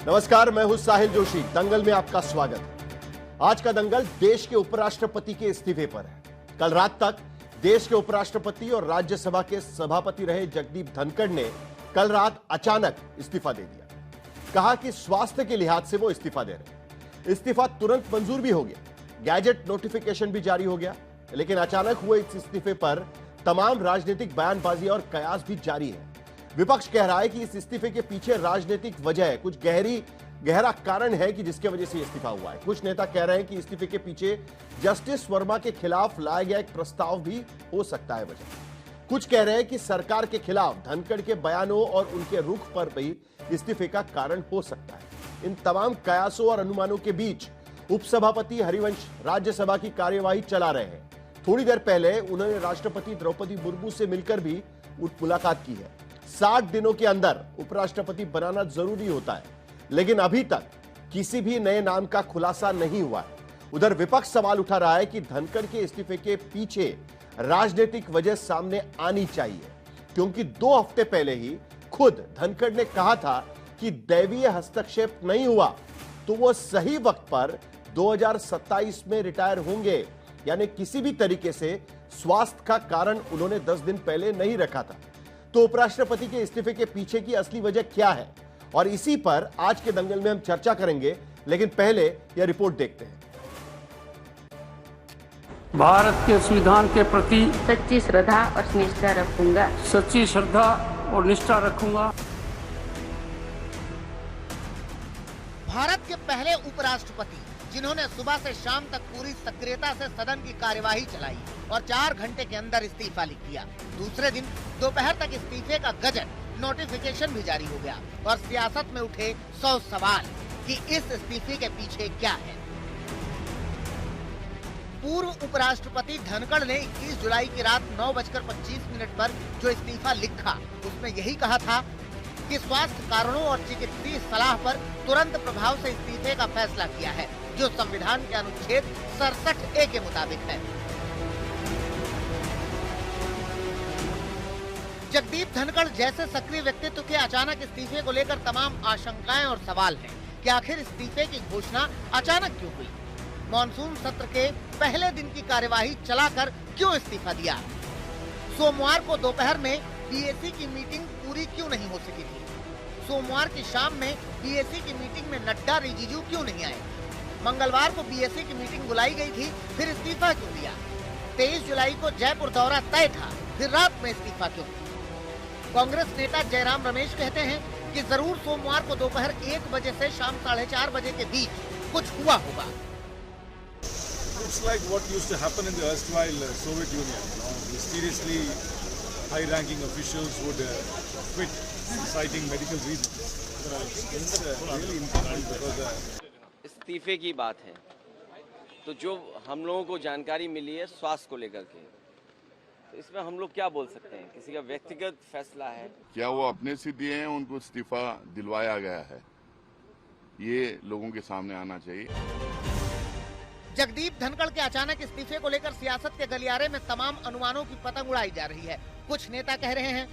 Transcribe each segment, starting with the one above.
नमस्कार, मैं हूं साहिल जोशी। दंगल में आपका स्वागत। आज का दंगल देश के उपराष्ट्रपति के इस्तीफे पर है। कल रात तक देश के उपराष्ट्रपति और राज्यसभा के सभापति रहे जगदीप धनखड़ ने कल रात अचानक इस्तीफा दे दिया। कहा कि स्वास्थ्य के लिहाज से वो इस्तीफा दे रहे। इस्तीफा तुरंत मंजूर भी हो गया, गैजेट नोटिफिकेशन भी जारी हो गया, लेकिन अचानक हुए इस इस्तीफे पर तमाम राजनीतिक बयानबाजी और कयास भी जारी है। विपक्ष कह रहा है कि इस इस्तीफे के पीछे राजनीतिक वजह है, कुछ गहरा कारण है कि जिसके वजह से इस्तीफा हुआ है। कुछ नेता कह रहे हैं कि इस्तीफे के पीछे जस्टिस वर्मा के खिलाफ लाया गया एक प्रस्ताव भी हो सकता है वजह। कुछ कह रहे हैं कि सरकार के खिलाफ धनखड़ के बयानों और उनके रुख पर भी इस्तीफे का कारण हो सकता है। इन तमाम कयासों और अनुमानों के बीच उपसभापति हरिवंश राज्यसभा की कार्यवाही चला रहे हैं। थोड़ी देर पहले उन्होंने राष्ट्रपति द्रौपदी मुर्मू से मिलकर भी मुलाकात की है। 60 दिनों के अंदर उपराष्ट्रपति बनाना जरूरी होता है, लेकिन अभी तक किसी भी नए नाम का खुलासा नहीं हुआ है। उधर विपक्ष सवाल उठा रहा है कि धनखड़ के इस्तीफे के पीछे राजनीतिक वजह सामने आनी चाहिए, क्योंकि 2 हफ्ते पहले ही खुद धनखड़ ने कहा था कि दैवीय हस्तक्षेप नहीं हुआ तो वो सही वक्त पर 2027 में रिटायर होंगे। यानी किसी भी तरीके से स्वास्थ्य का कारण उन्होंने 10 दिन पहले नहीं रखा था। तो उपराष्ट्रपति के इस्तीफे के पीछे की असली वजह क्या है, और इसी पर आज के दंगल में हम चर्चा करेंगे। लेकिन पहले यह रिपोर्ट देखते हैं। भारत के संविधान के प्रति सच्ची श्रद्धा और निष्ठा रखूंगा। सच्ची श्रद्धा और निष्ठा रखूंगा। भारत के पहले उपराष्ट्रपति जिन्होंने सुबह से शाम तक पूरी सक्रियता से सदन की कार्यवाही चलाई और 4 घंटे के अंदर इस्तीफा लिख दिया। दूसरे दिन दोपहर तक इस्तीफे का गजट नोटिफिकेशन भी जारी हो गया और सियासत में उठे 100 सवाल कि इस इस्तीफे के पीछे क्या है। पूर्व उपराष्ट्रपति धनखड़ ने 21 जुलाई की रात 9:25 पर जो इस्तीफा लिखा, उसमें यही कहा था कि स्वास्थ्य कारणों और चिकित्सीय सलाह पर तुरंत प्रभाव से इस्तीफे का फैसला किया है, जो संविधान के अनुच्छेद 67A के मुताबिक है। जगदीप धनखड़ जैसे सक्रिय व्यक्तित्व के अचानक इस्तीफे को लेकर तमाम आशंकाएं और सवाल हैं कि आखिर इस्तीफे की घोषणा अचानक क्यों हुई। मॉनसून सत्र के पहले दिन की कार्यवाही चलाकर क्यों इस्तीफा दिया। सोमवार को दोपहर में बीएसी की मीटिंग पूरी क्यों नहीं हो सकी थी। सोमवार की शाम में बीएसी की मीटिंग में नड्डा रिजिजू क्यों नहीं आए। मंगलवार को बीएसी की मीटिंग बुलाई गई थी, फिर इस्तीफा क्यों दिया। 23 जुलाई को जयपुर दौरा तय था, फिर रात में इस्तीफा क्यों। कांग्रेस नेता जयराम रमेश कहते हैं कि जरूर सोमवार को दोपहर 1 बजे से शाम 4:30 बजे के बीच कुछ हुआ होगा। It's like what used to happen in the erstwhile Soviet Union. Mysteriously, high-ranking officials would quit, citing medical reasons. It's really important because इस्तीफे की बात है, तो जो हम लोगों को जानकारी मिली है स्वास्थ्य को लेकर के, तो इसमें हम लोग क्या बोल सकते हैं। किसी का व्यक्तिगत फैसला है। क्या वो अपने से दिए हैं, उनको इस्तीफा दिलवाया गया है, ये लोगों के सामने आना चाहिए। जगदीप धनखड़ के अचानक इस्तीफे को लेकर सियासत के गलियारे में तमाम अनुमानों की पतंग उड़ाई जा रही है। कुछ नेता कह रहे हैं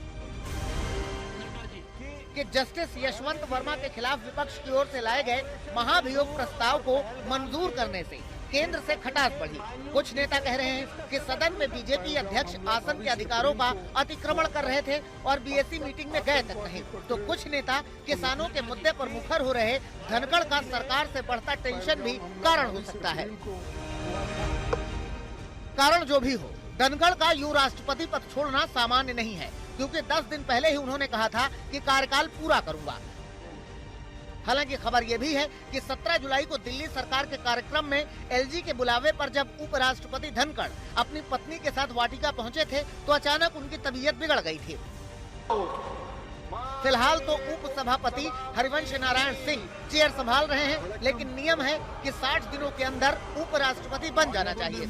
कि जस्टिस यशवंत वर्मा के खिलाफ विपक्ष की ओर से लाए गए महाभियोग प्रस्ताव को मंजूर करने से केंद्र से खटास बढ़ी। कुछ नेता कह रहे हैं कि सदन में बीजेपी अध्यक्ष आसन के अधिकारों का अतिक्रमण कर रहे थे और बीएसी मीटिंग में गए तक नहीं। तो कुछ नेता किसानों के मुद्दे पर मुखर हो रहे धनखड़ का सरकार से बढ़ता टेंशन भी कारण हो सकता है। कारण जो भी हो, धनखड़ का यूं राष्ट्रपति पद छोड़ना सामान्य नहीं है, क्योंकि 10 दिन पहले ही उन्होंने कहा था कि कार्यकाल पूरा करूंगा। हालांकि खबर यह भी है कि 17 जुलाई को दिल्ली सरकार के कार्यक्रम में एलजी के बुलावे पर जब उपराष्ट्रपति धनखड़ अपनी पत्नी के साथ वाटिका पहुंचे थे, तो अचानक उनकी तबीयत बिगड़ गई थी। फिलहाल तो उप सभापति हरिवंश नारायण सिंह चेयर संभाल रहे हैं, लेकिन नियम है कि 60 दिनों के अंदर उपराष्ट्रपति बन जाना चाहिए।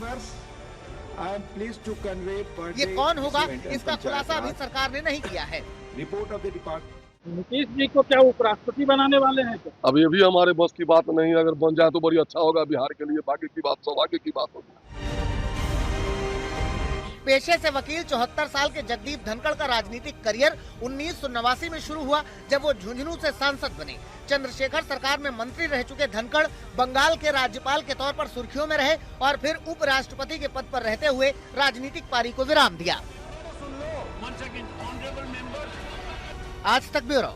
ये कौन होगा, इसका खुलासा अभी सरकार ने नहीं किया है। report of the department. Nitish ji को क्या उपराष्ट्रपति बनाने वाले हैं क्या? अब ये भी हमारे बस की बात नहीं है। अगर बन जाए तो बड़ी अच्छा होगा बिहार के लिए, बाकी की बात सौभाग्य की बात होगी। पेशे से वकील 74 साल के जगदीप धनखड़ का राजनीतिक करियर 1989 में शुरू हुआ, जब वो झुंझुनू से सांसद बने। चंद्रशेखर सरकार में मंत्री रह चुके धनखड़ बंगाल के राज्यपाल के तौर पर सुर्खियों में रहे और फिर उपराष्ट्रपति के पद पर रहते हुए राजनीतिक पारी को विराम दिया। आज तक ब्यूरो।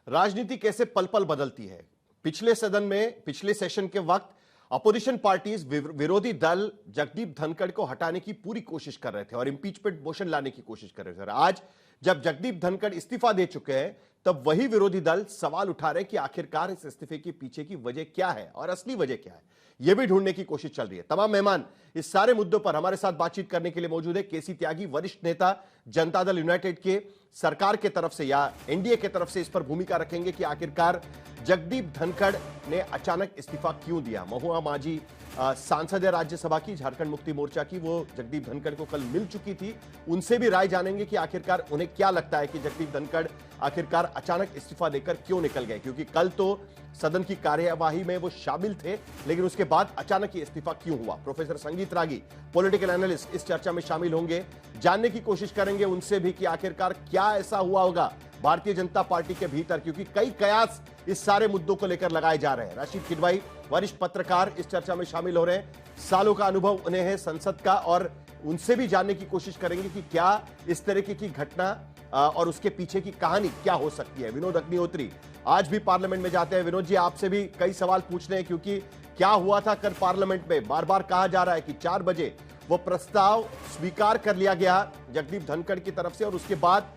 राजनीति कैसे पल पल बदलती है। पिछले सदन में पिछले सेशन के वक्त अपोजिशन पार्टीज विरोधी दल जगदीप धनखड़ को हटाने की पूरी कोशिश कर रहे थे और इंपीचमेंट मोशन लाने की कोशिश कर रहे थे। और आज जब जगदीप धनखड़ इस्तीफा दे चुके हैं, तब वही विरोधी दल सवाल उठा रहे कि आखिरकार इस इस्तीफे के पीछे की वजह क्या है और असली वजह क्या है, यह भी ढूंढने की कोशिश चल रही है। तमाम मेहमान इस सारे मुद्दों पर हमारे साथ बातचीत करने के लिए मौजूद है। केसी त्यागी, वरिष्ठ नेता, जनता दल यूनाइटेड के, सरकार के तरफ से या एनडीए के तरफ से इस पर भूमिका रखेंगे कि आखिरकार जगदीप धनखड़ ने अचानक इस्तीफा क्यों दिया। महुआ माझी सांसद है राज्यसभा की, झारखंड मुक्ति मोर्चा की, वो जगदीप धनखड़ को कल मिल चुकी थी। उनसे भी राय जानेंगे कि आखिरकार उन्हें क्या लगता है कि जगदीप धनखड़ आखिरकार अचानक इस्तीफा देकर क्यों निकल गए, क्योंकि कल तो सदन की कार्यवाही में वो शामिल थे, लेकिन उसके बाद अचानक ये इस्तीफा क्यों हुआ। प्रोफेसर संगीत रागी, पॉलिटिकल एनालिस्ट, इस चर्चा में शामिल होंगे। जानने की कोशिश करेंगे उनसे भी कि आखिरकार क्या ऐसा हुआ होगा भारतीय जनता पार्टी के भीतर, क्योंकि कई कयास इस सारे मुद्दों को लेकर लगाए जा रहे हैं। राशिद किदवाई, वरिष्ठ पत्रकार, इस चर्चा में शामिल हो रहे हैं। सालों का अनुभव उन्हें है संसद का, और उनसे भी जानने की कोशिश करेंगे कि क्या इस तरीके की घटना और उसके पीछे की कहानी क्या हो सकती है। विनोद अग्निहोत्री आज भी पार्लियामेंट में जाते हैं। विनोद जी, आपसे भी कई सवाल पूछने हैं, क्योंकि क्या हुआ था कल पार्लियामेंट में। बार बार कहा जा रहा है कि 4 बजे वो प्रस्ताव स्वीकार कर लिया गया जगदीप धनखड़ की तरफ से, और उसके बाद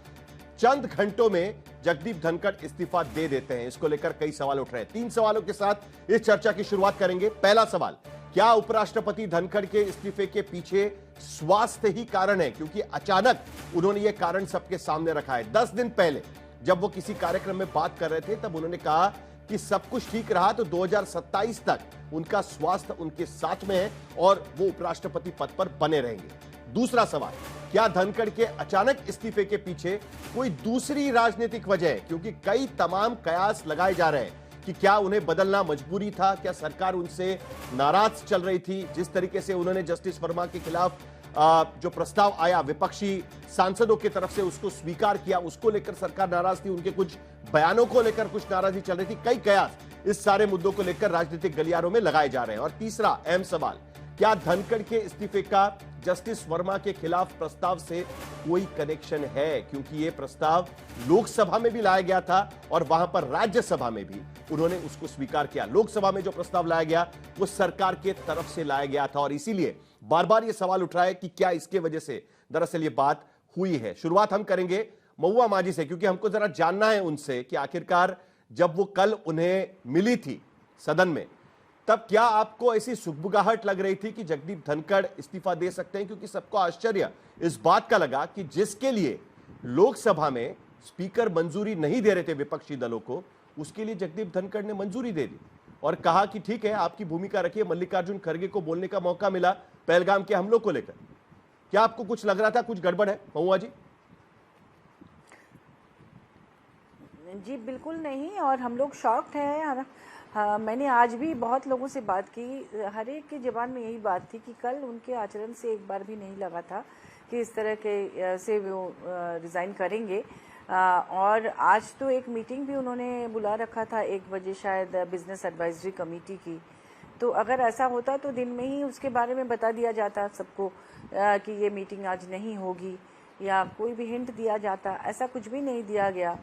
चंद घंटों में जगदीप धनखड़ इस्तीफा दे देते हैं। इसको लेकर कई सवाल उठ रहे हैं। 3 सवालों के साथ इस चर्चा की शुरुआत करेंगे। पहला सवाल, क्या उपराष्ट्रपति धनखड़ के इस्तीफे के पीछे स्वास्थ्य ही कारण है, क्योंकि अचानक उन्होंने ये कारण सबके सामने रखा है। 10 दिन पहले जब वो किसी कार्यक्रम में बात कर रहे थे, तब उन्होंने कहा कि सब कुछ ठीक रहा तो 2027 तक उनका स्वास्थ्य उनके साथ में है और वो उपराष्ट्रपति पद पर बने रहेंगे। दूसरा सवाल, क्या धनखड़ के अचानक इस्तीफे के पीछे कोई दूसरी राजनीतिक वजह है, क्योंकि कई तमाम कयास लगाए जा रहे हैं कि क्या उन्हें बदलना मजबूरी था, क्या सरकार उनसे नाराज चल रही थी। जिस तरीके से उन्होंने जस्टिस वर्मा के खिलाफ जो प्रस्ताव आया विपक्षी सांसदों की तरफ से, उसको स्वीकार किया, उसको लेकर सरकार नाराज थी। उनके कुछ बयानों को लेकर कुछ नाराजगी चल रही थी। कई कयास इस सारे मुद्दों को लेकर राजनीतिक गलियारों में लगाए जा रहे हैं। और तीसरा अहम सवाल, क्या धनखड़ के इस्तीफे का जस्टिस वर्मा के खिलाफ प्रस्ताव से कोई कनेक्शन है, क्योंकि यह प्रस्ताव लोकसभा में भी लाया गया था और वहां पर राज्यसभा में भी उन्होंने उसको स्वीकार किया। लोकसभा में जो प्रस्ताव लाया गया वो सरकार के तरफ से लाया गया था, और इसीलिए बार बार यह सवाल उठ रहा है कि क्या इसके वजह से दरअसल ये बात हुई है। शुरुआत हम करेंगे महुआ माझी से, क्योंकि हमको जरा जानना है उनसे कि आखिरकार जब वो कल उन्हें मिली थी सदन में, तब क्या आपको ऐसी सुगबुगाहट लग रही थी कि जगदीप धनखड़ इस्तीफा दे सकते हैं, क्योंकि सबको आश्चर्य इस बात का लगा कि जिसके लिए लोकसभा में स्पीकर मंजूरी नहीं दे रहे थे विपक्षी दलों को, उसके लिए जगदीप धनखड़ ने मंजूरी दे दी और कहा कि ठीक है, आपकी भूमिका रखिए। मल्लिकार्जुन खड़गे को बोलने का मौका मिला पहलगाम के हमलों को लेकर। क्या आपको कुछ लग रहा था कुछ गड़बड़ है महुआ जी? जी बिल्कुल नहीं, और हम लोग शॉक्ड हैं। हाँ, मैंने आज भी बहुत लोगों से बात की, हर एक की ज़बान में यही बात थी कि कल उनके आचरण से एक बार भी नहीं लगा था कि इस तरह के से वो रिज़ाइन करेंगे। और आज तो एक मीटिंग भी उन्होंने बुला रखा था 1 बजे शायद, बिजनेस एडवाइजरी कमेटी की। तो अगर ऐसा होता तो दिन में ही उसके बारे में बता दिया जाता सबको कि ये मीटिंग आज नहीं होगी, या कोई भी हिंट दिया जाता। ऐसा कुछ भी नहीं दिया गया।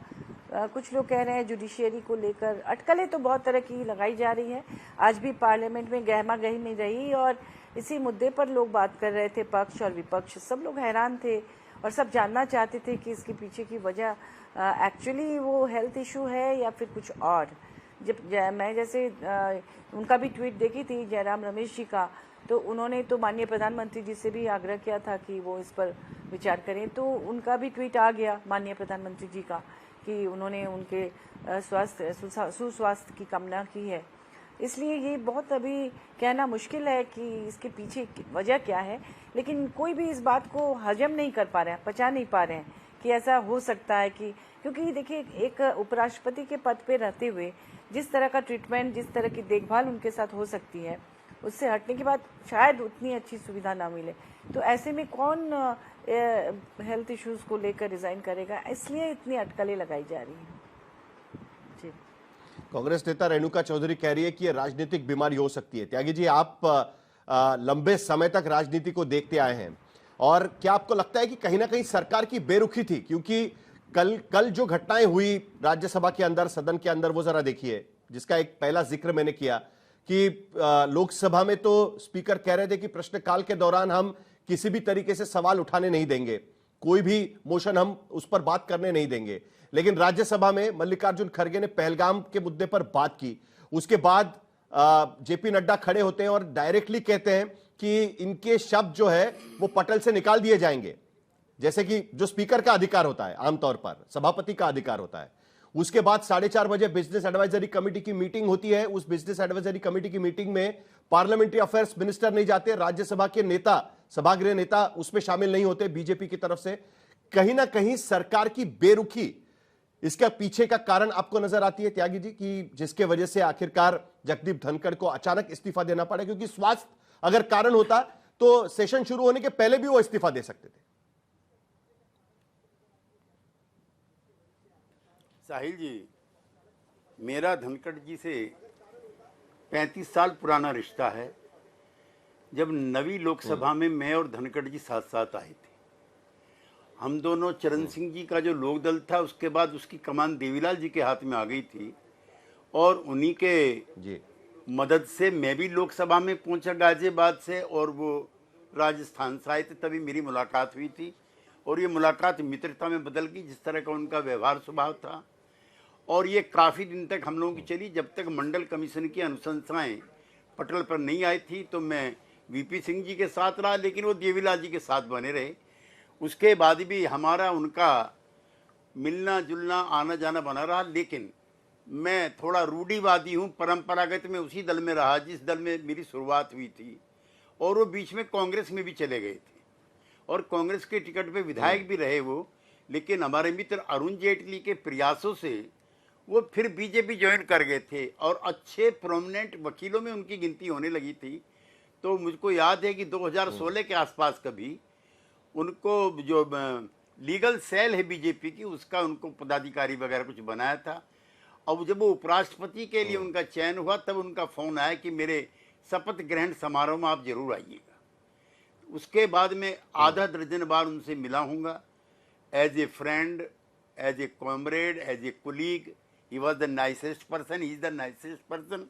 कुछ लोग कह रहे हैं जुडिशियरी को लेकर अटकलें तो बहुत तरह की लगाई जा रही है। आज भी पार्लियामेंट में गहमा गहमी रही और इसी मुद्दे पर लोग बात कर रहे थे, पक्ष और विपक्ष। सब लोग हैरान थे और सब जानना चाहते थे कि इसके पीछे की वजह एक्चुअली वो हेल्थ इशू है या फिर कुछ और। जब मैं जैसे उनका भी ट्वीट देखी थी जयराम रमेश जी का, तो उन्होंने तो माननीय प्रधानमंत्री जी से भी आग्रह किया था कि वो इस पर विचार करें। तो उनका भी ट्वीट आ गया माननीय प्रधानमंत्री जी का कि उन्होंने उनके सुस्वास्थ्य की कामना की है। इसलिए ये बहुत अभी कहना मुश्किल है कि इसके पीछे वजह क्या है, लेकिन कोई भी इस बात को हजम नहीं कर पा रहे हैं, पचा नहीं पा रहे हैं कि ऐसा हो सकता है कि, क्योंकि देखिए एक उपराष्ट्रपति के पद पे रहते हुए जिस तरह का ट्रीटमेंट, जिस तरह की देखभाल उनके साथ हो सकती है, उससे हटने के बाद शायद उतनी अच्छी सुविधा ना मिले। तो ऐसे में कौन हेल्थ इश्यूज को लेकर रिजाइन करेगा, इसलिए इतनी अटकलें लगाई जा रही हैं। जी, कांग्रेस नेता रेणुका चौधरी कह रही है कि यह राजनीतिक बीमारी हो सकती है। त्यागी जी, आप लंबे समय तक राजनीति को देखते आए हैं, और क्या आपको लगता है कि कहीं ना कहीं सरकार की बेरुखी थी? क्योंकि कल जो घटनाएं हुई राज्यसभा के अंदर, सदन के अंदर, वो जरा देखिए, जिसका एक पहला जिक्र मैंने किया कि लोकसभा में तो स्पीकर कह रहे थे कि प्रश्नकाल के दौरान हम किसी भी तरीके से सवाल उठाने नहीं देंगे, कोई भी मोशन हम उस पर बात करने नहीं देंगे। लेकिन राज्यसभा में मल्लिकार्जुन खड़गे ने पहलगाम के मुद्दे पर बात की। उसके बाद जेपी नड्डा खड़े होते हैं और डायरेक्टली कहते हैं कि इनके शब्द जो है वो पटल से निकाल दिए जाएंगे, जैसे कि जो स्पीकर का अधिकार होता है, आमतौर पर सभापति का अधिकार होता है। उसके बाद 4:30 बजे बिजनेस एडवाइजरी कमेटी की मीटिंग होती है। उस बिजनेस एडवाइजरी कमेटी की मीटिंग में पार्लियामेंट्री अफेयर्स मिनिस्टर नहीं जाते, राज्यसभा के नेता, सभागृह नेता उसमें शामिल नहीं होते बीजेपी की तरफ से। कहीं ना कहीं सरकार की बेरुखी इसका पीछे का कारण आपको नजर आती है त्यागी जी, कि जिसके वजह से आखिरकार जगदीप धनखड़ को अचानक इस्तीफा देना पड़ा? क्योंकि स्वास्थ्य अगर कारण होता तो सेशन शुरू होने के पहले भी वो इस्तीफा दे सकते थे। साहिल जी, मेरा धनखड़ जी से 35 साल पुराना रिश्ता है। जब नवी लोकसभा में मैं और धनखड़ जी साथ साथ आए थे, हम दोनों, चरण सिंह जी का जो लोकदल था उसके बाद उसकी कमान देवीलाल जी के हाथ में आ गई थी, और उन्हीं के मदद से मैं भी लोकसभा में पहुंचा गाजियाबाद से, और वो राजस्थान से आए थे, तभी मेरी मुलाकात हुई थी। और ये मुलाकात मित्रता में बदल गई, जिस तरह का उनका व्यवहार स्वभाव था। और ये काफ़ी दिन तक हम लोगों की चली, जब तक मंडल कमीशन की अनुशंसाएं पटल पर नहीं आई थी। तो मैं वीपी सिंह जी के साथ रहा, लेकिन वो देवीलाल जी के साथ बने रहे। उसके बाद भी हमारा उनका मिलना जुलना, आना जाना बना रहा। लेकिन मैं थोड़ा रूढ़िवादी हूँ, परंपरागत में उसी दल में रहा जिस दल में मेरी शुरुआत हुई थी, और वो बीच में कांग्रेस में भी चले गए थे, और कांग्रेस के टिकट पे विधायक भी रहे वो। लेकिन हमारे मित्र अरुण जेटली के प्रयासों से वो फिर बीजेपी ज्वाइन कर गए थे, और अच्छे प्रोमिनेंट वकीलों में उनकी गिनती होने लगी थी। तो मुझको याद है कि 2016 के आसपास कभी उनको जो लीगल सेल है बीजेपी की, उसका उनको पदाधिकारी वगैरह कुछ बनाया था। अब जब वो उपराष्ट्रपति के लिए उनका चयन हुआ, तब उनका फ़ोन आया कि मेरे शपथ ग्रहण समारोह में आप जरूर आइएगा। उसके बाद में आधा दर्जन बार उनसे मिला हूँगा, as a friend, as a comrade, as a colleague. He was the nicest person, he is the nicest person.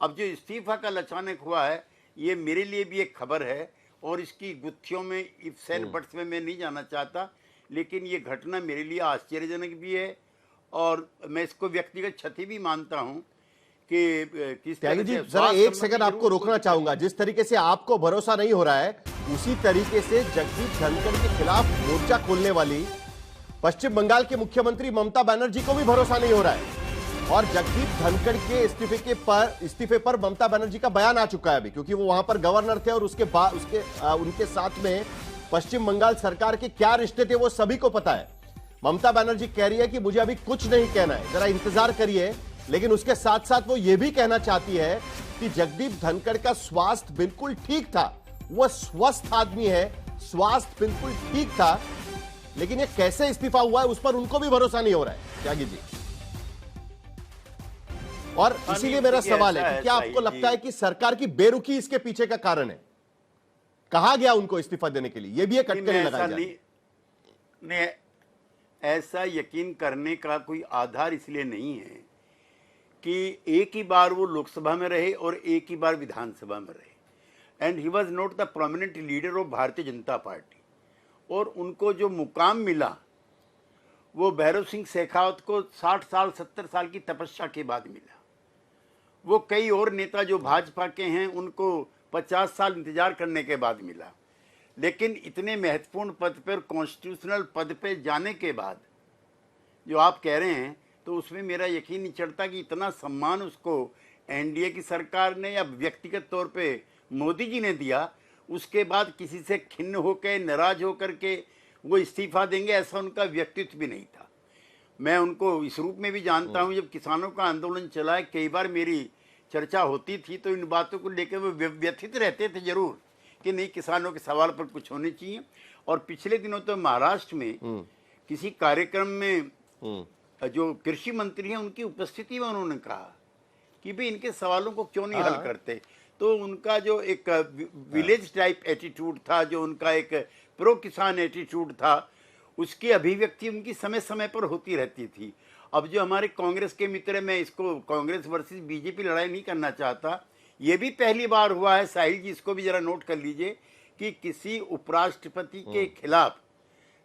अब जो इस्तीफा का अचानक हुआ है, ये मेरे लिए भी एक खबर है, और इसकी गुत्थियों में, इफ सेल बट्स में मैं नहीं जाना चाहता। लेकिन ये घटना मेरे लिए आश्चर्यजनक भी है, और मैं इसको व्यक्तिगत क्षति भी मानता हूँ कि किस तरह से। जरा एक सेकंड आपको रोकना चाहूंगा। जिस तरीके से आपको भरोसा नहीं हो रहा है, उसी तरीके से जगदीप धनखड़ के खिलाफ मोर्चा खोलने वाली पश्चिम बंगाल के मुख्यमंत्री ममता बनर्जी को भी भरोसा नहीं हो रहा है। और जगदीप धनखड़ के इस्तीफे पर ममता बनर्जी का बयान आ चुका है अभी, क्योंकि वो वहां पर गवर्नर थे, और उसके बाद उनके साथ में पश्चिम बंगाल सरकार के क्या रिश्ते थे वो सभी को पता है। ममता बनर्जी कह रही है कि मुझे अभी कुछ नहीं कहना है, जरा इंतजार करिए। लेकिन उसके साथ साथ वो ये भी कहना चाहती है कि जगदीप धनखड़ का स्वास्थ्य बिल्कुल ठीक था, वो स्वस्थ आदमी है, स्वास्थ्य बिल्कुल ठीक था। लेकिन ये कैसे इस्तीफा हुआ है उस पर उनको भी भरोसा नहीं हो रहा है त्यागी जी। और इसीलिए मेरा सवाल है कि क्या आपको लगता है कि सरकार की बेरुखी इसके पीछे का कारण है? कहा गया उनको इस्तीफा देने के लिए, यह भी एक अटकलें लगाई जा रही है। ऐसा यकीन करने का कोई आधार इसलिए नहीं है कि एक ही बार वो लोकसभा में रहे और एक ही बार विधानसभा में रहे, and he was not the prominent leader of Bharatiya Janata party. और उनको जो मुकाम मिला वो भैरव सिंह शेखावत को 60 साल 70 साल की तपस्या के बाद मिला। वो कई और नेता जो भाजपा के हैं उनको 50 साल इंतजार करने के बाद मिला। लेकिन इतने महत्वपूर्ण पद पर, कॉन्स्टिट्यूशनल पद पे जाने के बाद जो आप कह रहे हैं, तो उसमें मेरा यकीन नहीं चढ़ता कि इतना सम्मान उसको एनडीए की सरकार ने या व्यक्तिगत तौर पे मोदी जी ने दिया, उसके बाद किसी से खिन्न होकर, नाराज होकर के वो इस्तीफा देंगे, ऐसा उनका व्यक्तित्व भी नहीं था। मैं उनको इस रूप में भी जानता हूँ, जब किसानों का आंदोलन चला है, कई बार मेरी चर्चा होती थी तो इन बातों को लेकर वो व्यथित रहते थे जरूर कि नहीं, किसानों के सवाल पर कुछ होने चाहिए। और पिछले दिनों तो महाराष्ट्र में किसी कार्यक्रम में जो कृषि मंत्री हैं उनकी उपस्थिति में उन्होंने कहा कि भाई इनके सवालों को क्यों नहीं हल करते। तो उनका जो एक विलेज टाइप एटीट्यूड था, जो उनका एक प्रो किसान एटीट्यूड था, उसकी अभिव्यक्ति उनकी समय समय पर होती रहती थी। अब जो हमारे कांग्रेस के मित्र, मैं इसको कांग्रेस वर्सेस बीजेपी लड़ाई नहीं करना चाहता, ये भी पहली बार हुआ है साहिल जी, इसको भी जरा नोट कर लीजिए कि किसी उपराष्ट्रपति के खिलाफ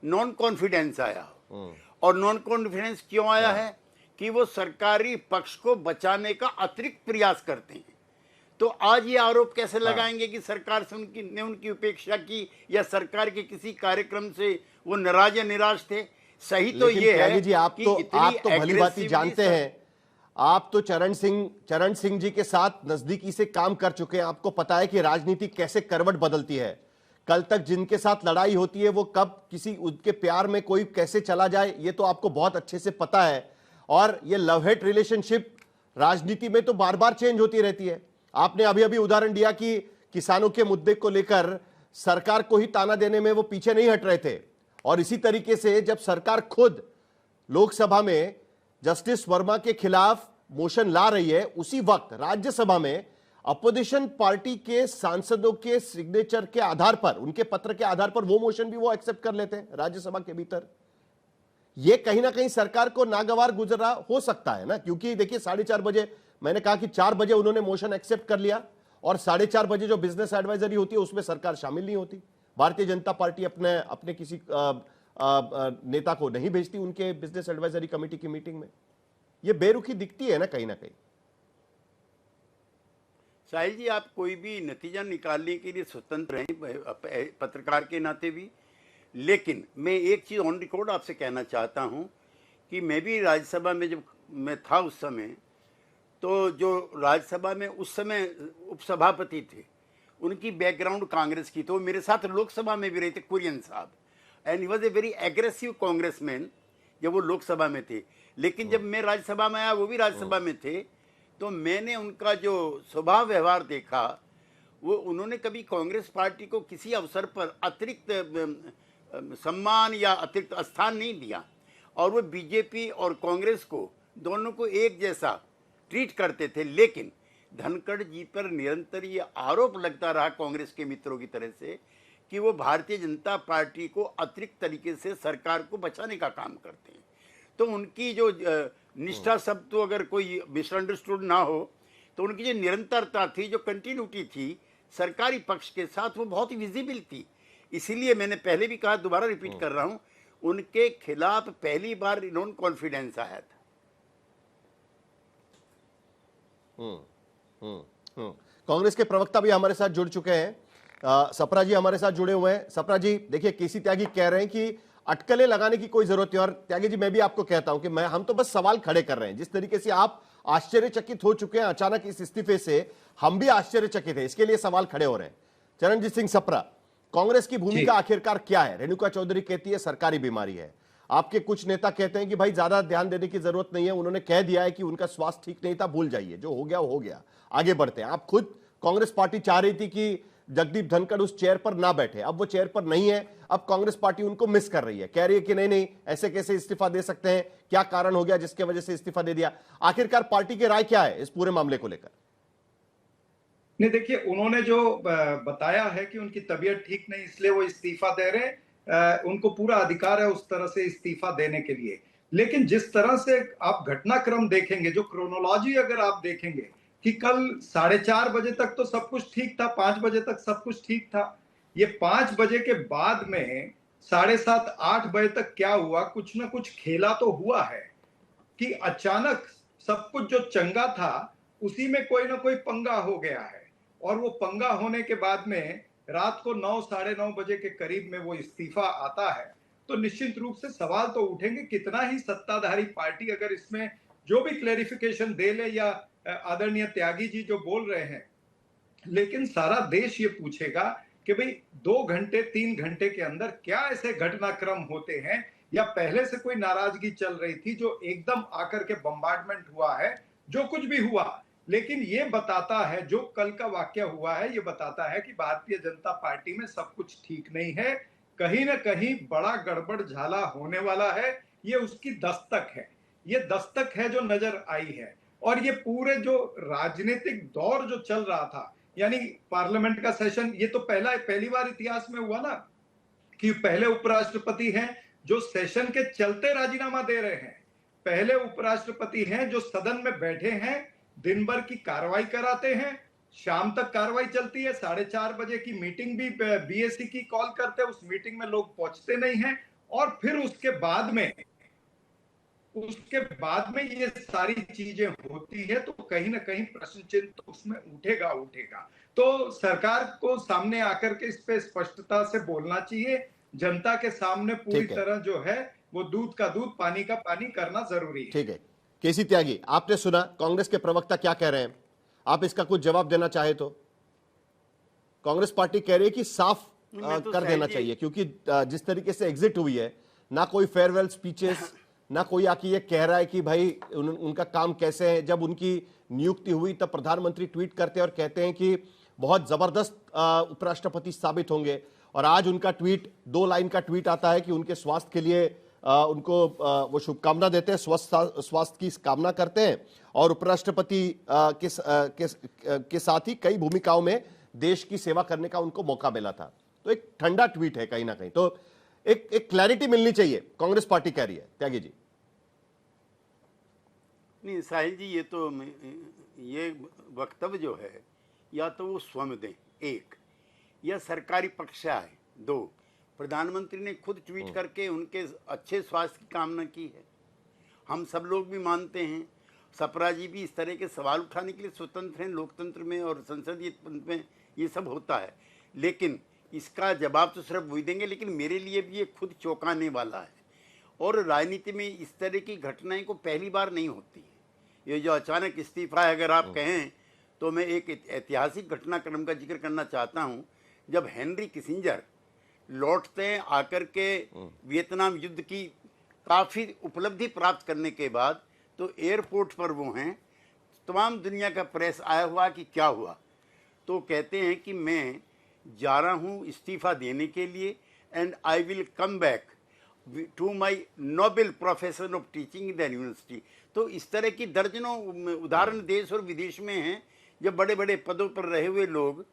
नॉन कॉन्फिडेंस आया। और नॉन कॉन्फिडेंस क्यों आया है कि वो सरकारी पक्ष को बचाने का अतिरिक्त प्रयास करते हैं। तो आज ये आरोप कैसे लगाएंगे कि सरकार से उनकी उपेक्षा की, या सरकार के किसी कार्यक्रम से वो नाराज या निराश थे। सही तो ये है जी, आप तो भली भांति जानते हैं, आप तो चरण सिंह जी के साथ नजदीकी से काम कर चुके हैं, आपको पता है कि राजनीति कैसे करवट बदलती है। कल तक जिनके साथ लड़ाई होती है वो कब किसी उनके प्यार में कोई कैसे चला जाए, ये तो आपको बहुत अच्छे से पता है। और ये लव हेट रिलेशनशिप राजनीति में तो बार बार चेंज होती रहती है। आपने अभी अभी उदाहरण दिया कि किसानों के मुद्दे को लेकर सरकार को ही ताना देने में वो पीछे नहीं हट रहे थे, और इसी तरीके से जब सरकार खुद लोकसभा में जस्टिस वर्मा के खिलाफ मोशन ला रही है, उसी वक्त राज्यसभा में अपोजिशन पार्टी के सांसदों के सिग्नेचर के आधार पर, उनके पत्र के आधार पर वो मोशन भी वो एक्सेप्ट कर लेते हैं राज्यसभा के भीतर। ये कहीं ना कहीं सरकार को नागवार गुजरा हो सकता है ना, क्योंकि देखिए 4:30 बजे, मैंने कहा कि 4 बजे उन्होंने मोशन एक्सेप्ट कर लिया, और 4:30 बजे जो बिजनेस एडवाइजरी होती है उसमें सरकार शामिल नहीं होती। भारतीय जनता पार्टी अपने किसी नेता को नहीं भेजती उनके बिजनेस एडवाइजरी कमेटी की मीटिंग में। ये बेरुखी दिखती है ना कहीं। साहिल जी, आप कोई भी नतीजा निकालने के लिए स्वतंत्र हैं पत्रकार के नाते भी, लेकिन मैं एक चीज़ ऑन रिकॉर्ड आपसे कहना चाहता हूं कि मैं भी राज्यसभा में जब मैं था उस समय, तो जो राज्यसभा में उस समय उपसभापति थे उनकी बैकग्राउंड कांग्रेस की, तो मेरे साथ लोकसभा में भी रहे थे, कुरियन साहब, and he was a very aggressive congressman जब वो लोकसभा में थे। लेकिन जब मैं राज्यसभा में आया, वो भी राज्यसभा में थे, तो मैंने उनका जो स्वभाव व्यवहार देखा, वो उन्होंने कभी कांग्रेस पार्टी को किसी अवसर पर अतिरिक्त सम्मान या अतिरिक्त स्थान नहीं दिया, और वो बीजेपी और कांग्रेस को दोनों को एक जैसा ट्रीट करते थे। लेकिन धनखड़ जी पर निरंतर ये आरोप लगता रहा कांग्रेस के मित्रों की तरह से कि वो भारतीय जनता पार्टी को अतिरिक्त तरीके से सरकार को बचाने का काम करते हैं। तो उनकी जो निष्ठा शब्द, तो अगर कोई मिसअंडरस्टूड ना हो, तो उनकी जो निरंतरता थी, जो कंटिन्यूटी थी सरकारी पक्ष के साथ, वो बहुत ही विजिबल थी। इसीलिए मैंने पहले भी कहा, दोबारा रिपीट कर रहा हूं, उनके खिलाफ पहली बार नॉन कॉन्फिडेंस आया था। कांग्रेस के प्रवक्ता भी हमारे साथ जुड़ चुके हैं, सप्रा जी हमारे साथ जुड़े हुए हैं। सप्रा जी, देखिए केसी त्यागी कह रहे हैं कि अटकलें लगाने की कोई जरूरत नहीं, और त्यागी जी मैं भी आपको कहता हूं कि हम तो बस सवाल खड़े कर रहे हैं। जिस तरीके से आप आश्चर्यचकित हो चुके हैं अचानक इस इस्तीफे से, हम भी आश्चर्यचकित है, इसके लिए सवाल खड़े हो रहे हैं। चरणजीत सिंह सप्रा, कांग्रेस की भूमिका आखिरकार क्या है? रेणुका चौधरी कहती है सरकारी बीमारी है, आपके कुछ नेता कहते हैं कि भाई ज्यादा ध्यान देने की जरूरत नहीं है, उन्होंने कह दिया है कि उनका स्वास्थ्य ठीक नहीं था, भूल जाइए, जो हो गया वो हो गया, आगे बढ़ते हैं। आप खुद, कांग्रेस पार्टी चाह रही थी कि जगदीप धनखड़ उस चेयर पर ना बैठे, अब वो चेयर पर नहीं है, अब कांग्रेस पार्टी उनको मिस कर रही है, कह रही है कि नहीं ऐसे कैसे इस्तीफा दे सकते हैं, क्या कारण हो गया जिसके वजह से इस्तीफा दे दिया। आखिरकार पार्टी की राय क्या है इस पूरे मामले को लेकर? नहीं, देखिए, उन्होंने जो बताया है कि उनकी तबीयत ठीक नहीं इसलिए वो इस्तीफा दे रहे, उनको पूरा अधिकार है उस तरह से इस्तीफा देने के लिए। लेकिन जिस तरह से आप घटनाक्रम देखेंगे, जो क्रोनोलॉजी अगर आप देखेंगे कि कल 4:30 बजे तक तो सब कुछ ठीक था, 5 बजे तक सब कुछ ठीक था, ये 5 बजे के बाद में 7:30 8 बजे तक क्या हुआ, कुछ ना कुछ खेला तो हुआ है कि अचानक सब कुछ जो चंगा था उसी में कोई ना कोई पंगा हो गया है, और वो पंगा होने के बाद में रात को 9 साढ़े 9 बजे के करीब में वो इस्तीफा आता है। तो निश्चित रूप से सवाल तो उठेंगे, कितना ही सत्ताधारी पार्टी अगर इसमें जो भी क्लेरिफिकेशन दे ले, या आदरणीय त्यागी जी जो बोल रहे हैं, लेकिन सारा देश ये पूछेगा कि भाई 2 घंटे 3 घंटे के अंदर क्या ऐसे घटनाक्रम होते हैं, या पहले से कोई नाराजगी चल रही थी जो एकदम आकर के बम्बार्डमेंट हुआ है। जो कुछ भी हुआ, लेकिन ये बताता है, जो कल का वाकया हुआ है, ये बताता है कि भारतीय जनता पार्टी में सब कुछ ठीक नहीं है, कहीं ना कहीं बड़ा गड़बड़ झाला होने वाला है। ये उसकी दस्तक है, ये दस्तक है जो नजर आई है। और ये पूरे जो राजनीतिक दौर जो चल रहा था, यानी पार्लियामेंट का सेशन, ये तो पहली बार इतिहास में हुआ ना कि पहले उपराष्ट्रपति हैं जो सेशन के चलते राजीनामा दे रहे हैं, पहले उपराष्ट्रपति हैं जो सदन में बैठे हैं, दिन भर की कार्रवाई कराते हैं, शाम तक कार्रवाई चलती है, 4:30 बजे की मीटिंग भी बीएससी की कॉल करते हैं, उस मीटिंग में लोग पहुंचते नहीं हैं, और फिर उसके बाद में ये सारी चीजें होती है, तो कहीं ना कहीं प्रश्न चिन्ह तो उसमें उठेगा। तो सरकार को सामने आकर के इस पे स्पष्टता से बोलना चाहिए, जनता के सामने पूरी तरह जो है वो दूध का दूध, पानी का पानी करना जरूरी है। ठीक है। केसी त्यागी, आपने सुना कांग्रेस के प्रवक्ता क्या कह रहे हैं, आप इसका कुछ जवाब देना चाहे तो। कांग्रेस पार्टी कह रही है कि साफ कर देना चाहिए, क्योंकि जिस तरीके से एग्जिट हुई है, ना कोई फेयरवेल स्पीचेस, ना कोई आके ये कह रहा है कि भाई उनका काम कैसे है। जब उनकी नियुक्ति हुई तब प्रधानमंत्री ट्वीट करते हैं और कहते हैं कि बहुत जबरदस्त उपराष्ट्रपति साबित होंगे, और आज उनका ट्वीट 2 लाइन का ट्वीट आता है कि उनके स्वास्थ्य के लिए उनको वो शुभकामना देते हैं, स्वास्थ्य की कामना करते हैं, और उपराष्ट्रपति के साथ ही कई भूमिकाओं में देश की सेवा करने का उनको मौका मिला था। तो एक ठंडा ट्वीट है कहीं ना कहीं, तो एक क्लैरिटी मिलनी चाहिए, कांग्रेस पार्टी कह रही है। त्यागी जी। नहीं साहिल जी, ये वक्तव्य जो है, या तो वो स्वयं दें, एक, या सरकारी पक्ष से आए, 2, प्रधानमंत्री ने खुद ट्वीट करके उनके अच्छे स्वास्थ्य की कामना की है। हम सब लोग भी मानते हैं, सपरा जी भी इस तरह के सवाल उठाने के लिए स्वतंत्र हैं, लोकतंत्र में और संसदीय तंत्र में ये सब होता है, लेकिन इसका जवाब तो सिर्फ वही देंगे। लेकिन मेरे लिए भी ये खुद चौंकाने वाला है, और राजनीति में इस तरह की घटनाएं को पहली बार नहीं होती है। ये जो अचानक इस्तीफा है, अगर आप कहें तो मैं एक ऐतिहासिक घटनाक्रम का जिक्र करना चाहता हूँ। जब हेनरी किसिंजर लौटते हैं आकर के वियतनाम युद्ध की काफ़ी उपलब्धि प्राप्त करने के बाद, तो एयरपोर्ट पर वो हैं, तमाम दुनिया का प्रेस आया हुआ कि क्या हुआ, तो कहते हैं कि मैं जा रहा हूँ इस्तीफा देने के लिए, and I will come back to my noble profession of teaching in the university. तो इस तरह की दर्जनों उदाहरण देश और विदेश में हैं, जब बड़े बड़े पदों पर रहे हुए लोग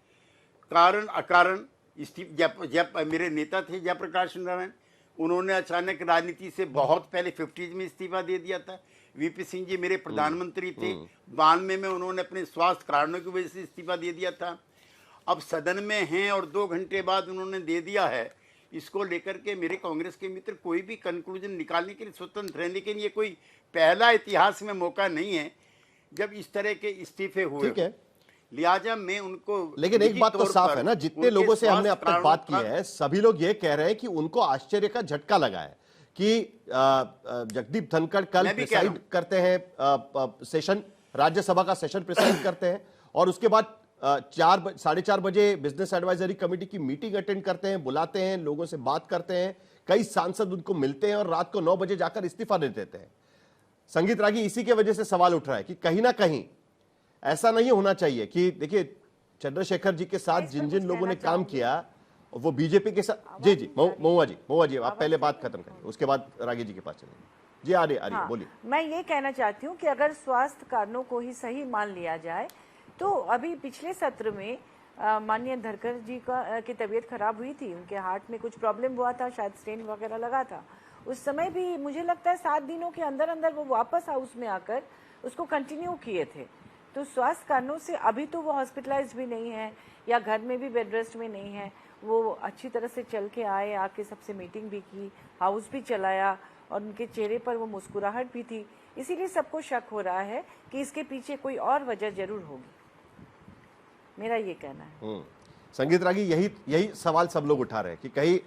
कारण अकारण इस्तीफा। मेरे नेता थे जयप्रकाश नारायण, उन्होंने अचानक राजनीति से बहुत पहले 50s में इस्तीफा दे दिया था। वीपी सिंह जी मेरे प्रधानमंत्री थे, 92 में उन्होंने अपने स्वास्थ्य कारणों की वजह से इस्तीफा दे दिया था। अब सदन में हैं और 2 घंटे बाद उन्होंने दे दिया है। इसको लेकर के मेरे कांग्रेस के मित्र कोई भी कंक्लूजन निकालने के लिए स्वतंत्र हैं, लेकिन ये कोई पहला इतिहास में मौका नहीं है जब इस तरह के इस्तीफे हुए। ठीक है, लिहाजा मैं उनको, लेकिन एक बात तो साफ है ना, जितने लोगों से हमने अब तक बात की है, सभी लोग ये कह रहे हैं कि उनको आश्चर्य का झटका लगा है कि जगदीप धनखड़ कल प्रिसाइड करते हैं सेशन, राज्यसभा का सेशन प्रिसाइड करते हैं, और उसके बाद 4-4:30 बजे बिजनेस एडवाइजरी कमेटी की मीटिंग अटेंड करते हैं, बुलाते हैं, लोगों से बात करते हैं, कई सांसद उनको मिलते हैं, और रात को 9 बजे जाकर इस्तीफा दे देते हैं। संगीत रागी, इसी के वजह से सवाल उठ रहा है कि कहीं ना कहीं ऐसा नहीं होना चाहिए कि देखिए चंद्रशेखर जी के साथ जिन जिन लोगों ने काम किया वो बीजेपी के साथ। जी महुआ जी आप पहले बात खत्म करें, उसके बाद रागी जी के पास चलेंगे। जी आ रही बोलिए। मैं ये कहना चाहती हूँ कि अगर स्वास्थ्य कारणों को ही सही मान लिया जाए, तो अभी पिछले सत्र में माननीय धनखड़ जी की तबीयत खराब हुई थी, उनके हार्ट में कुछ प्रॉब्लम हुआ था, शायद स्टेन वगैरह लगा था। उस समय भी मुझे लगता है 7 दिनों के अंदर अंदर वो वापस हाउस में आकर उसको कंटिन्यू किए थे। तो स्वास्थ्य कारणों से अभी तो वो हॉस्पिटलाइज्ड भी नहीं है या घर में भी बेड रेस्ट में नहीं है, वो अच्छी तरह से चल के आए, आके सबसे मीटिंग भी की, हाउस भी चलाया, और उनके चेहरे पर वो मुस्कुराहट भी थी। इसीलिए सबको शक हो रहा है कि इसके पीछे कोई और वजह जरूर होगी, मेरा ये कहना है। संगीत रागी, यही सवाल सब लोग उठा रहे हैं कि कहीं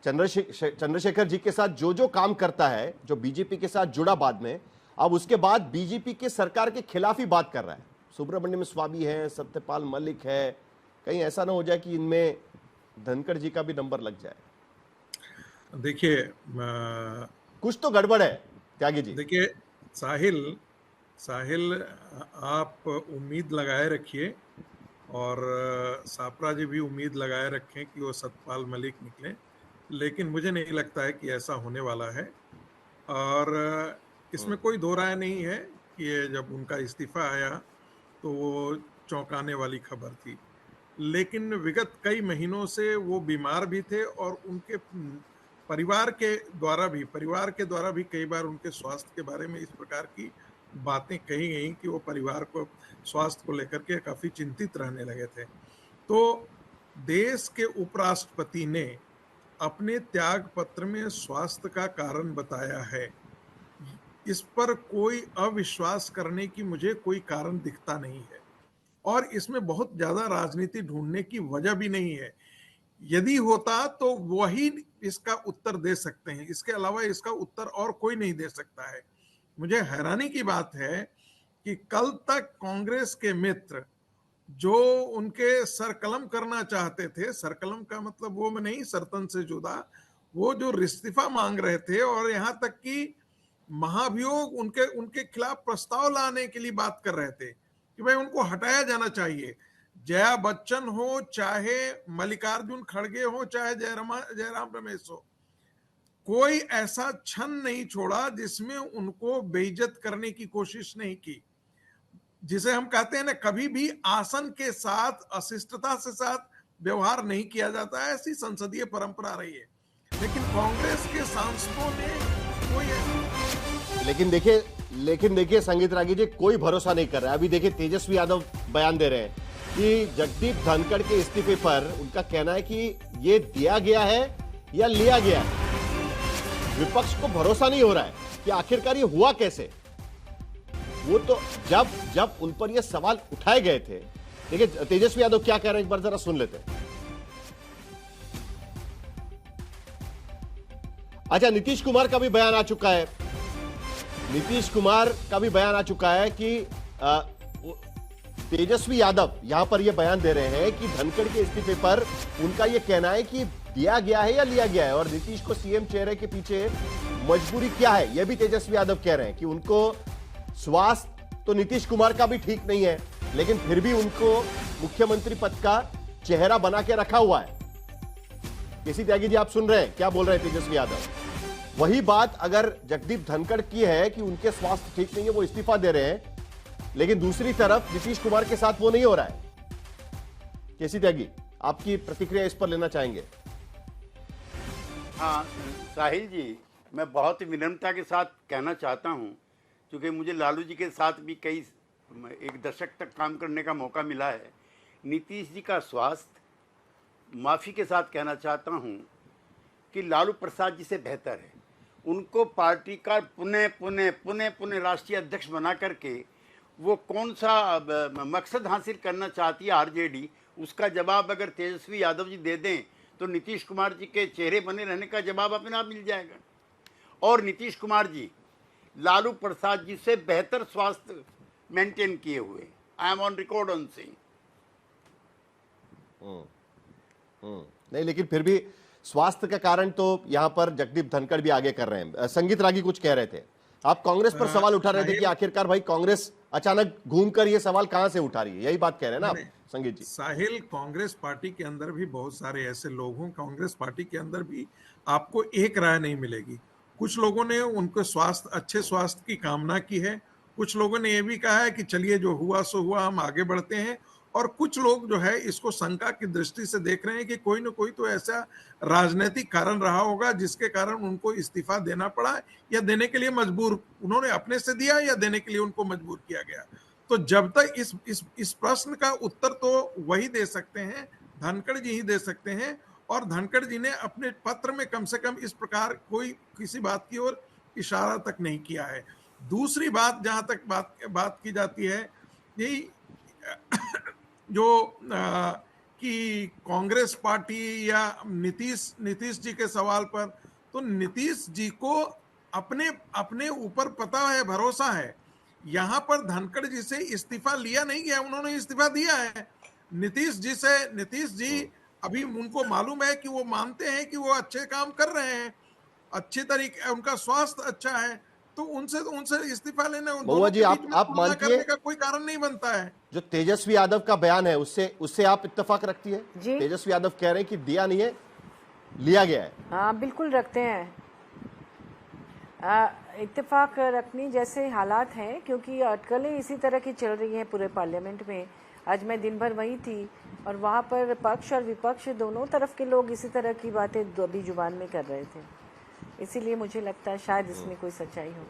चंद्रशेखर जी के साथ जो काम करता है, जो बीजेपी के साथ जुड़ा बाद में, अब उसके बाद बीजेपी के सरकार के खिलाफ ही बात कर रहा है। सुब्रमण्यम स्वामी है, सत्यपाल मलिक है, कहीं ऐसा ना हो जाए कि इनमें धनखड़ जी का भी नंबर लग जाए। देखिए कुछ तो गड़बड़ है त्यागी जी। देखिए साहिल, साहिल, आप उम्मीद लगाए रखिए और सापरा जी भी उम्मीद लगाए रखें कि वो सतपाल मलिक निकले, लेकिन मुझे नहीं लगता है कि ऐसा होने वाला है। और इसमें कोई दो राय नहीं है कि ये जब उनका इस्तीफा आया तो वो चौंकाने वाली खबर थी, लेकिन विगत कई महीनों से वो बीमार भी थे और उनके परिवार के द्वारा भी कई बार उनके स्वास्थ्य के बारे में इस प्रकार की बातें कही गई कि वो परिवार को स्वास्थ्य को लेकर के काफी चिंतित रहने लगे थे। तो देश के उपराष्ट्रपति ने अपने त्याग पत्र में स्वास्थ्य का कारण बताया है। इस पर कोई अविश्वास करने की मुझे कोई कारण दिखता नहीं है और इसमें बहुत ज्यादा राजनीति ढूंढने की वजह भी नहीं है। यदि होता तो वही इसका उत्तर दे सकते हैं, इसके अलावा इसका उत्तर और कोई नहीं दे सकता है। मुझे हैरानी की बात है कि कल तक कांग्रेस के मित्र जो उनके सरकलम करना चाहते थे, सरकलम का मतलब वो में नहीं, सरतन से जुदा, वो जो इस्तीफा मांग रहे थे और यहाँ तक कि महाभियोग उनके खिलाफ प्रस्ताव लाने के लिए बात कर रहे थे कि भाई उनको हटाया जाना चाहिए। जया बच्चन हो, चाहे मल्लिकार्जुन खड़गे हो, चाहे जयराम रमेश हो, कोई ऐसा क्षण नहीं छोड़ा जिसमें उनको बेइज्जत करने की कोशिश नहीं की। जिसे हम कहते हैं ना, कभी भी आसन के साथ अशिष्टता से साथ व्यवहार नहीं किया जाता है, ऐसी संसदीय परंपरा रही है। लेकिन कांग्रेस के सांसदों ने कोई लेकिन देखिए संगीत रागी जी, कोई भरोसा नहीं कर रहा है। अभी देखिए तेजस्वी यादव बयान दे रहे हैं कि जगदीप धनखड़ के इस्तीफे पर उनका कहना है कि ये दिया गया है या लिया गया है। विपक्ष को भरोसा नहीं हो रहा है कि आखिरकार ये हुआ कैसे। वो तो जब उन पर ये सवाल उठाए गए थे, देखिए तेजस्वी यादव क्या कह रहे हैं, एक बार जरा सुन लेते हैं। अच्छा, नीतीश कुमार का भी बयान आ चुका है। नीतीश कुमार का भी बयान आ चुका है कि तेजस्वी यादव यहां पर यह बयान दे रहे हैं कि धनखड़ के इस्तीफे पर उनका यह कहना है कि दिया गया है या लिया गया है, और नीतीश को सीएम चेहरे के पीछे मजबूरी क्या है, यह भी तेजस्वी यादव कह रहे हैं कि उनको स्वास्थ्य तो नीतीश कुमार का भी ठीक नहीं है, लेकिन फिर भी उनको मुख्यमंत्री पद का चेहरा बना के रखा हुआ है। केसी त्यागी जी, आप सुन रहे हैं क्या बोल रहे हैं तेजस्वी यादव? वही बात अगर जगदीप धनखड़ की है कि उनके स्वास्थ्य ठीक नहीं है, वो इस्तीफा दे रहे हैं, लेकिन दूसरी तरफ नीतीश कुमार के साथ वो नहीं हो रहा है। केसी त्यागी, आपकी प्रतिक्रिया इस पर लेना चाहेंगे? हाँ साहिल जी, मैं बहुत ही विनम्रता के साथ कहना चाहता हूँ, क्योंकि मुझे लालू जी के साथ भी एक दशक तक काम करने का मौका मिला है। नीतीश जी का स्वास्थ्य, माफ़ी के साथ कहना चाहता हूँ कि लालू प्रसाद जी से बेहतर है। उनको पार्टी का पुनः राष्ट्रीय अध्यक्ष बना करके वो कौन सा मकसद हासिल करना चाहती है आरजेडी, उसका जवाब अगर तेजस्वी यादव जी दे दें तो नीतीश कुमार जी के चेहरे बने रहने का जवाब अपने आप मिल जाएगा। और नीतीश कुमार जी लालू प्रसाद जी से बेहतर स्वास्थ्य मेंटेन किए हुए, I am on record on saying. नहीं, लेकिन फिर भी स्वास्थ्य का कारण तो यहां पर जगदीप धनखड़ भी आगे कर रहे हैं। संगीत रागी कुछ कह रहे थे, आप कांग्रेस पर सवाल उठा रहे थे कि आखिरकार भाई कांग्रेस अचानक घूमकर ये सवाल कहां से उठा रही है, यही बात कह रहे हैं ना आप संगीत जी? साहिल, कांग्रेस पार्टी के अंदर भी बहुत सारे ऐसे लोग हों, कांग्रेस पार्टी के अंदर भी आपको एक राय नहीं मिलेगी। कुछ लोगों ने उनके अच्छे स्वास्थ्य की कामना की है, कुछ लोगों ने यह भी कहा है कि चलिए जो हुआ सो हुआ, हम आगे बढ़ते हैं, और कुछ लोग जो है इसको शंका की दृष्टि से देख रहे हैं कि कोई ना कोई तो ऐसा राजनीतिक कारण रहा होगा जिसके कारण उनको इस्तीफा देना पड़ा, या देने के लिए मजबूर, उन्होंने अपने से दिया या देने के लिए उनको मजबूर किया गया। तो जब तक इस प्रश्न का उत्तर तो वही दे सकते हैं, धनखड़ जी ही दे सकते हैं, और धनखड़ जी ने अपने पत्र में कम से कम इस प्रकार कोई किसी बात की ओर इशारा तक नहीं किया है। दूसरी बात, जहां तक बात की जाती है, यही जो कि कांग्रेस पार्टी या नीतीश जी के सवाल पर, तो नीतीश जी को अपने ऊपर पता है, भरोसा है। यहाँ पर धनखड़ जी से इस्तीफा लिया नहीं गया, उन्होंने इस्तीफा दिया है नीतीश जी अभी उनको मालूम है कि वो मानते हैं कि वो अच्छे काम कर रहे हैं, अच्छे तरीके, उनका स्वास्थ्य अच्छा है, तो उनसे इस्तीफा लेने महुआ जी, आप मानती करने है का कोई कारण नहीं बनता है। जो तेजस्वी यादव का बयान है उससे आप इत्तेफाक रखती है? तेजस्वी यादव कह रहे हैं कि दिया नहीं है, लिया गया है। हाँ बिल्कुल रखते हैं, इत्तेफाक रखनी जैसे हालात हैं, क्योंकि अटकलें इसी तरह की चल रही हैं पूरे पार्लियामेंट में। आज मैं दिन भर वही थी और वहाँ पर पक्ष और विपक्ष दोनों तरफ के लोग इसी तरह की बातें दबी जुबान में कर रहे थे, इसीलिए मुझे लगता है शायद इसमें कोई सच्चाई हो,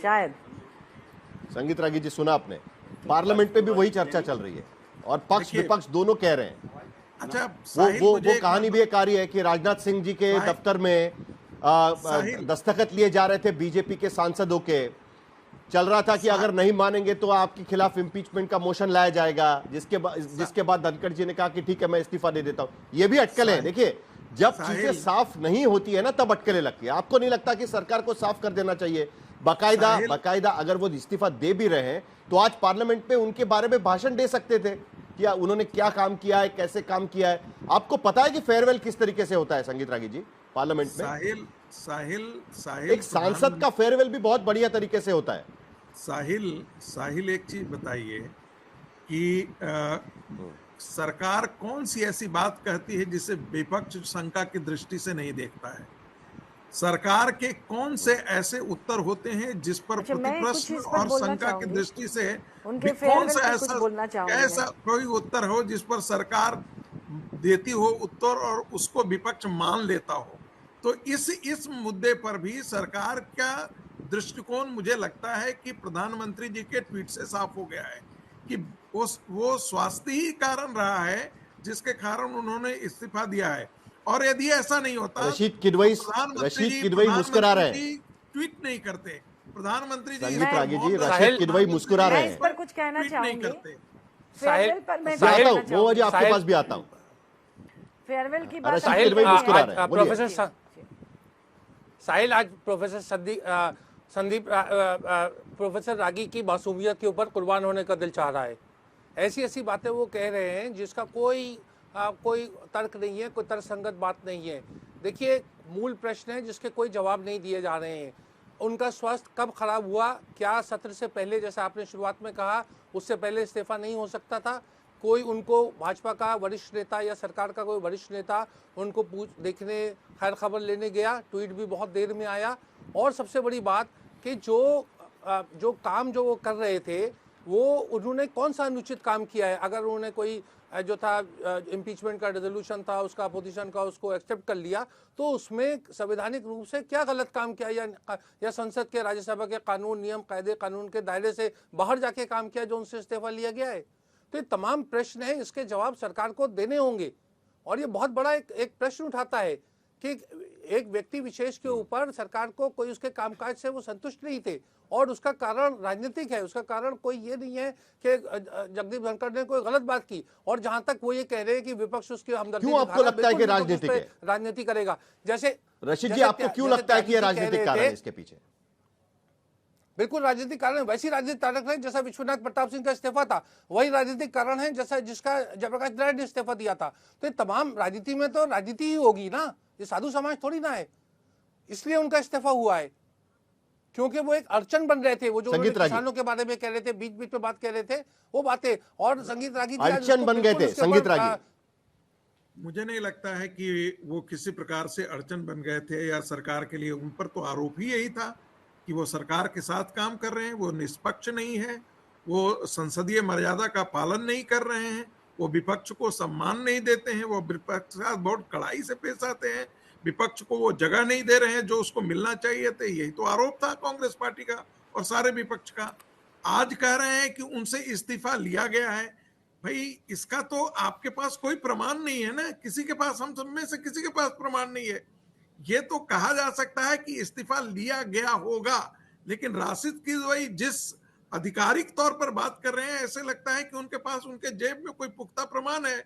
शायद। संगीत रागी जी, सुना आपने, पार्लियामेंट पे भी वही चर्चा चल रही है और पक्ष विपक्ष दोनों कह रहे हैं। अच्छा, वो कहानी भी एक आ रही है कि राजनाथ सिंह जी के दफ्तर में दस्तखत लिए जा रहे थे बीजेपी के सांसदों के, चल रहा था कि अगर नहीं मानेंगे तो आपके खिलाफ इम्पीचमेंट का मोशन लाया जाएगा, जिसके बाद धनखड़ जी ने कहा कि ठीक है मैं इस्तीफा दे देता हूं। ये भी अटकलें हैं। देखिए, जब चीजें साफ नहीं होती है ना तब अटकलें लगती है। आपको नहीं लगता कि सरकार को साफ कर देना चाहिए? बाकायदा अगर वो इस्तीफा दे भी रहे हैं तो आज पार्लियामेंट में उनके बारे में भाषण दे सकते थे कि उन्होंने क्या काम किया है, कैसे काम किया है। आपको पता है कि फेयरवेल किस तरीके से होता है संगीत रागी जी पार्लियामेंट में? साहिल एक सांसद का फेयरवेल भी बहुत बढ़िया तरीके से होता है। साहिल एक चीज बताइए कि सरकार कौन सी ऐसी बात कहती है जिसे विपक्ष शंका की दृष्टि से नहीं देखता है? सरकार के कौन से ऐसे उत्तर होते हैं जिस पर प्रतिप्रश्न और शंका की दृष्टि से कौन सा ऐसा कोई उत्तर हो जिस पर सरकार देती हो उत्तर और उसको विपक्ष मान लेता हो? तो इस मुद्दे पर भी सरकार का दृष्टिकोण मुझे लगता है कि प्रधानमंत्री जी के ट्वीट से साफ हो गया है कि वो स्वास्थ्य ही कारण रहा है जिसके कारण उन्होंने इस्तीफा दिया है। और यदि ऐसा नहीं होता, रशीद किदवई मुस्कुरा रहे हैं, ट्वीट नहीं करते प्रधानमंत्री जी। संगीत रागी जी, रशीद किदवई मुस्कुरा रहे हैं। इस पर कुछ कहना चाहूंगी। फेयरवेल पर मैं वो जी आपके पास भी आता हूं। फेयरवेल की बात रशीद किदवई मुस्कुरा रहे हैं। प्रोफेसर साहिल, आज प्रोफेसर रागी की मासूमियत के ऊपर कुर्बान होने का दिल चाह रहा है। ऐसी बातें वो कह रहे हैं जिसका कोई तर्क नहीं है, कोई तर्कसंगत बात नहीं है। देखिए, मूल प्रश्न है जिसके कोई जवाब नहीं दिए जा रहे हैं। उनका स्वास्थ्य कब खराब हुआ? क्या सत्र से पहले, जैसा आपने शुरुआत में कहा, उससे पहले इस्तीफा नहीं हो सकता था? कोई उनको भाजपा का वरिष्ठ नेता या सरकार का कोई वरिष्ठ नेता उनको देखने, खैर खबर लेने गया? ट्वीट भी बहुत देर में आया। और सबसे बड़ी बात कि जो काम जो वो कर रहे थे वो उन्होंने कौन सा अनुचित काम किया है? अगर उन्होंने कोई जो था इम्पीचमेंट का रेजोल्यूशन था, उसका अपोजिशन का, उसको एक्सेप्ट कर लिया, तो उसमें संवैधानिक रूप से क्या गलत काम किया या संसद के, राज्यसभा के कानून, नियम, कायदे कानून के दायरे से बाहर जाके काम किया जो उनसे इस्तीफा लिया गया है? तो ये तमाम प्रश्न हैं, इसके जवाब सरकार को देने होंगे। और ये बहुत बड़ा एक प्रश्न उठाता है कि एक व्यक्ति विशेष के ऊपर सरकार को कोई उसके कामकाज से वो संतुष्ट नहीं थे और उसका कारण राजनीतिक है। उसका कारण कोई ये नहीं है कि जगदीप धनखड़ ने कोई गलत बात की। और जहां तक वो ये कह रहे हैं कि विपक्ष उसकी हमदर्दी, क्यों आपको लगता है कि राजनीति करेगा? जैसे रशीद जी, आपको क्यों लगता है कि ये राजनीतिक कारण है इसके पीछे? बिल्कुल राजनीतिक कारण है। वैसी राजनीतिक कारण है जैसा विश्वनाथ प्रताप सिंह का इस्तीफा था, वही राजनीतिक कारण है जैसा जिसका जयप्रकाश नारायण ने इस्तीफा दिया था। तो ये तमाम राजनीति में तो राजनीति ही होगी ना, ये साधु समाज थोड़ी ना है। इसलिए उनका इस्तीफा हुआ है क्योंकि वो एक अड़चन बन रहे थे। वो जो किसानों के बारे में कह रहे थे, बीच बीच में बात कह रहे थे, वो बातें। और संगीत रागी अड़चन बन गए थे। संगीत रागी, मुझे नहीं लगता है कि वो किसी प्रकार से अड़चन बन गए थे या सरकार के लिए। उन पर तो आरोप ही यही था कि वो सरकार के साथ काम कर रहे हैं, वो निष्पक्ष नहीं है, वो संसदीय मर्यादा का पालन नहीं कर रहे हैं, वो विपक्ष को सम्मान नहीं देते हैं, वो विपक्ष के साथ बहुत कड़ाई से पेश आते हैं, विपक्ष को वो जगह नहीं दे रहे हैं जो उसको मिलना चाहिए थे। यही तो आरोप था कांग्रेस पार्टी का और सारे विपक्ष का। आज कह रहे हैं कि उनसे इस्तीफा लिया गया है। भाई, इसका तो आपके पास कोई प्रमाण नहीं है ना, किसी के पास, हम सब में से किसी के पास प्रमाण नहीं है। ये तो कहा जा सकता है कि इस्तीफा लिया गया होगा, लेकिन राशिद किदवई जिस आधिकारिक तौर पर बात कर रहे हैं, ऐसे लगता है कि उनके पास, उनके जेब में कोई पुख्ता प्रमाण है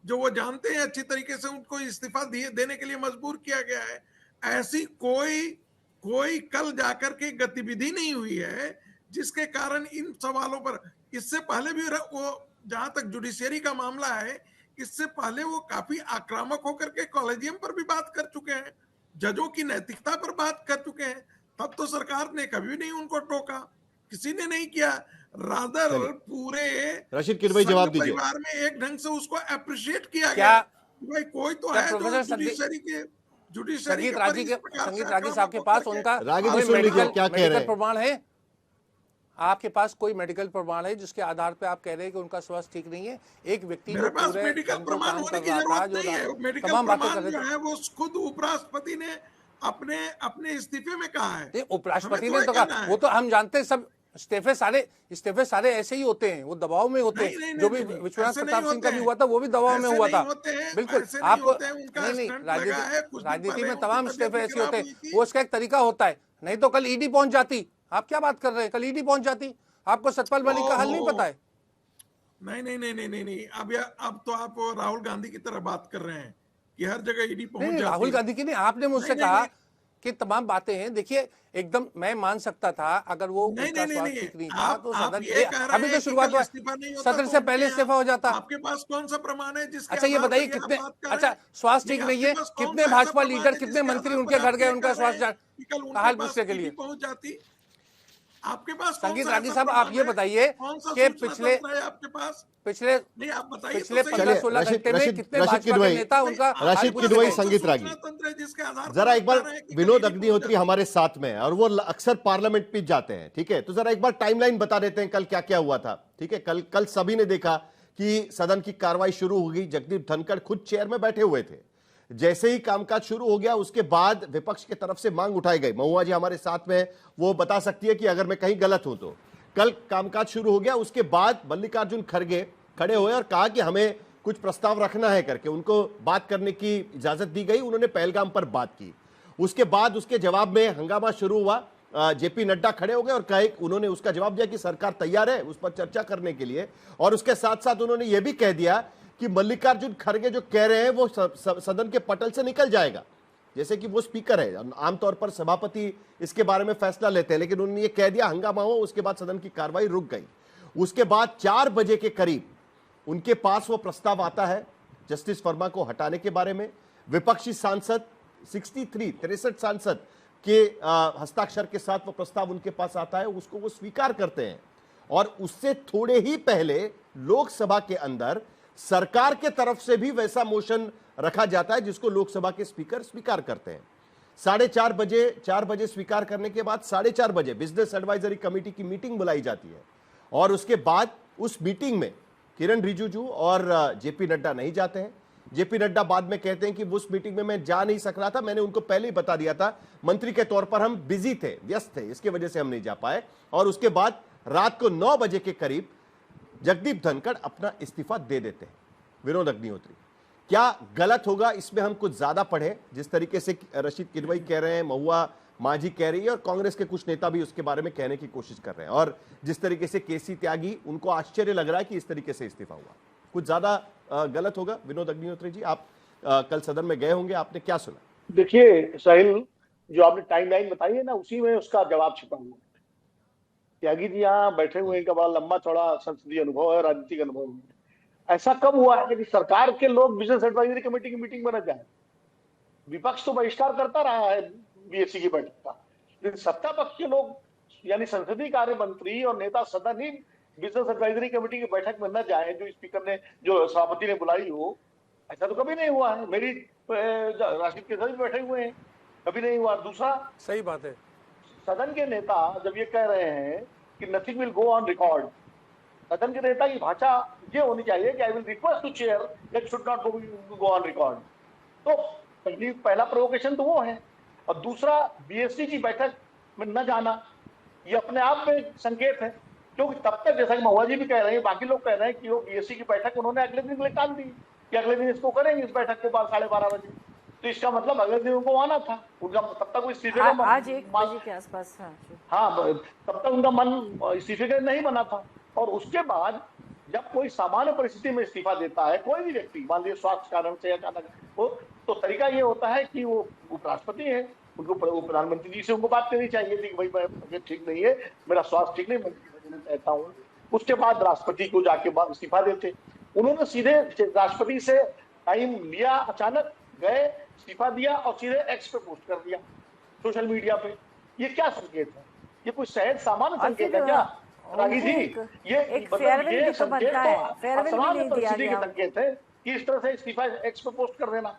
जो वो जानते हैं अच्छी तरीके से उनको इस्तीफा देने के लिए मजबूर किया गया है। ऐसी कोई कल जाकर के गतिविधि नहीं हुई है जिसके कारण इन सवालों पर, इससे पहले भी वो, जहां तक जुडिशियरी का मामला है, इससे पहले वो काफी आक्रामक होकर के कॉलेजियम पर भी बात कर चुके हैं, जजों की नैतिकता पर बात कर चुके हैं। तब तो सरकार ने कभी नहीं उनको टोका, किसी ने नहीं किया। रादर पूरे रशीद किदवई जवाब दीजिए। परिवार में एक ढंग से उसको अप्रिशिएट किया क्या गया। भाई कोई तो है जो संगीत रागी साहब के पास उनका मेडिकल प्रमाण है? आपके पास कोई मेडिकल प्रमाण है जिसके आधार पे आप कह रहे हैं कि उनका स्वास्थ्य ठीक नहीं है? एक व्यक्ति मेरे पास मेडिकल प्रमाण होने की जरूरत नहीं है। मेडिकल प्रमाण जो है वो खुद उपराष्ट्रपति ने अपने इस्तीफे में कहा है। उपराष्ट्रपति ने तो कहा, वो तो हम जानते हैं, सब इस्तीफे सारे ऐसे ही होते हैं, वो दबाव में होते हैं। जो भी विश्वनाथ प्रताप सिंह का भी हुआ था वो भी दबाव में हुआ था। बिल्कुल, आपको नहीं, राजनीति में तमाम इस्तीफे ऐसे होते हैं, वो उसका एक तरीका होता है। नहीं तो कल ईडी पहुंच जाती। आप क्या बात कर रहे हैं? कल ईडी पहुंच जाती। आपको सतपाल मलिक का हल नहीं पता है? नहीं। अब तो आप राहुल गांधी की तरह बात कर रहे हैं कि हर जगह ईडी पहुंच जाती है। राहुल गांधी की नहीं, आपने मुझसे कहा कि तमाम बातें हैं। देखिए एकदम मैं मान सकता था अगर वो उनका स्वास्थ्य ठीक नहीं था तो सदन अभी तो शुरुआत हुआ, सदन से पहले इस्तीफा हो जाता। आपके पास कौन सा प्रमाण है जिसके? अच्छा ये बताइए कितने, अच्छा स्वास्थ्य ठीक नहीं है, कितने भाजपा लीडर, कितने मंत्री उनके घर गए उनका स्वास्थ्य हाल पूछने के लिए? पहुंच जाती। आपके पास संगीत रागी साहब आप ये बताइए कि पिछले 15-16 घंटे में कितने भाजपा के नेता उनका रशीद किदवई, संगीत रागी, जरा एक बार विनोद अग्निहोत्री हमारे साथ में है और वो अक्सर पार्लियामेंट पे जाते हैं, ठीक है? तो जरा एक बार टाइमलाइन बता देते हैं कल क्या क्या हुआ था, ठीक है? कल सभी ने देखा कि सदन की कार्रवाई शुरू हो गई। जगदीप धनखड़ खुद चेयर में बैठे हुए थे। जैसे ही कामकाज शुरू हो गया उसके बाद विपक्ष की तरफ से मांग उठाई गई। महुआ जी हमारे साथ में, वो बता सकती है कि अगर मैं कहीं गलत हूं तो। कल कामकाज शुरू हो गया, उसके बाद मल्लिकार्जुन खड़गे खड़े हुए और कहा कि हमें कुछ प्रस्ताव रखना है करके उनको बात करने की इजाजत दी गई। उन्होंने पहलगाम पर बात की। उसके बाद उसके जवाब में हंगामा शुरू हुआ। जेपी नड्डा खड़े हो गए और कहे, उन्होंने उसका जवाब दिया कि सरकार तैयार है उस पर चर्चा करने के लिए। और उसके साथ साथ उन्होंने यह भी कह दिया कि मल्लिकार्जुन खड़गे जो कह रहे हैं वो सदन के पटल से निकल जाएगा। जैसे कि वो स्पीकर है, आमतौर पर सभापति इसके बारे में फैसला लेते हैं, लेकिन उन्होंने ये कह दिया, हंगामा हुआ। उसके बाद सदन की कार्रवाई रुक गई। उसके बाद 4 बजे के करीब उनके पास वो प्रस्ताव आता है जस्टिस वर्मा को हटाने के बारे में। विपक्षी सांसद 63 सांसद के हस्ताक्षर के साथ वो प्रस्ताव उनके पास आता है, उसको वो स्वीकार करते हैं। और उससे थोड़े ही पहले लोकसभा के अंदर सरकार के तरफ से भी वैसा मोशन रखा जाता है जिसको लोकसभा के स्पीकर स्वीकार करते हैं। 4 बजे स्वीकार करने के बाद 4:30 बजे बिजनेस एडवाइजरी कमेटी की मीटिंग बुलाई जाती है। और उसके बाद उस मीटिंग में किरण रिजिजू और जेपी नड्डा नहीं जाते हैं। जेपी नड्डा बाद में कहते हैं कि उस मीटिंग में मैं जा नहीं सक रहा था, मैंने उनको पहले ही बता दिया था, मंत्री के तौर पर हम बिजी थे, व्यस्त थे, इसके वजह से हम नहीं जा पाए। और उसके बाद रात को 9 बजे के करीब जगदीप धनखड़ अपना इस्तीफा दे देते हैं। विनोद अग्निहोत्री, क्या गलत होगा इसमें हम कुछ ज्यादा पढ़े? जिस तरीके से रशीद किदवई कह रहे हैं, महुआ मांझी कह रही है और कांग्रेस के कुछ नेता भी उसके बारे में कहने की कोशिश कर रहे हैं, और जिस तरीके से केसी त्यागी, उनको आश्चर्य लग रहा है कि इस तरीके से इस्तीफा हुआ, कुछ ज्यादा गलत होगा? विनोद अग्निहोत्री जी, आप कल सदन में गए होंगे, आपने क्या सुना? देखिए साहिल, जो आपने टाइमलाइन बताई है ना, उसी में उसका जवाब छिपा हुआ है। त्यागी जी यहाँ बैठे हुए, इनका बड़ा लंबा चौड़ा संसदीय अनुभव है, राजनीतिक अनुभव है। ऐसा कब हुआ है कि सरकार के लोग बिजनेस एडवाइजरी कमेटी की मीटिंग में न जाए? विपक्ष तो बहिष्कार करता रहा है बीएससी की बैठक का, लेकिन सत्ता पक्ष के लोग यानी संसदीय कार्य मंत्री और नेता सदन ही बिजनेस एडवाइजरी कमेटी की बैठक में न जाए जो स्पीकर ने, जो सभापति ने बुलाई हो। ऐसा तो कभी नहीं हुआ है। मेरी राष्ट्रीय के सभी बैठे हुए हैं, कभी नहीं हुआ। दूसरा, सही बात है, सदन के नेता जब ये कह रहे हैं कि nothing will go on record, सदन के नेता की भाषा ये होनी चाहिए कि I will request to chair that should not go on record. तो पहला प्रोवोकेशन तो वो है। और दूसरा, बीएससी की बैठक में न जाना, ये अपने आप में संकेत है, क्योंकि तब तक जैसा कि महुआ जी भी कह रहे हैं, बाकी लोग कह रहे हैं कि वो बीएससी की बैठक उन्होंने अगले दिन के लिए टाल दी कि अगले दिन इसको करेंगे, इस बैठक के बाद 12:30 बजे। तो इसका मतलब अगले दिन उनको आना था, उनका तब तक वो इस्तीफे का आज 1 बजे के आसपास। हाँ, तब तक उनका मन इस्तीफे का नहीं बना था। और उसके बाद जब कोई सामान्य परिस्थिति में इस्तीफा देता है कोई भी व्यक्ति, मान लीजिए स्वास्थ्य कारण से अचानक हो, तो तरीका ये होता है कि वो उपराष्ट्रपति है, उनको प्रधानमंत्री जी से उनको बात करनी चाहिए कि भाई मुझे ठीक नहीं है, मेरा स्वास्थ्य ठीक नहीं, मैं कहता हूँ। उसके बाद राष्ट्रपति को जाके इस्तीफा देते। उन्होंने सीधे राष्ट्रपति से टाइम लिया, अचानक गए, इस्तीफा दिया और सीधे एक्स पे पोस्ट कर दिया, सोशल मीडिया पे। ये क्या संकेत है? ये कोई सहज सामान्य और संकेत फिर है क्या रागी जी? ये एक फेयरवेल भी तो संकेत बनता है, फेयरवेल भी सामान्य नहीं दिया परिस्थिति के गया। संकेत है कि इस तरह से इस्तीफा एक्स पे पोस्ट कर देना।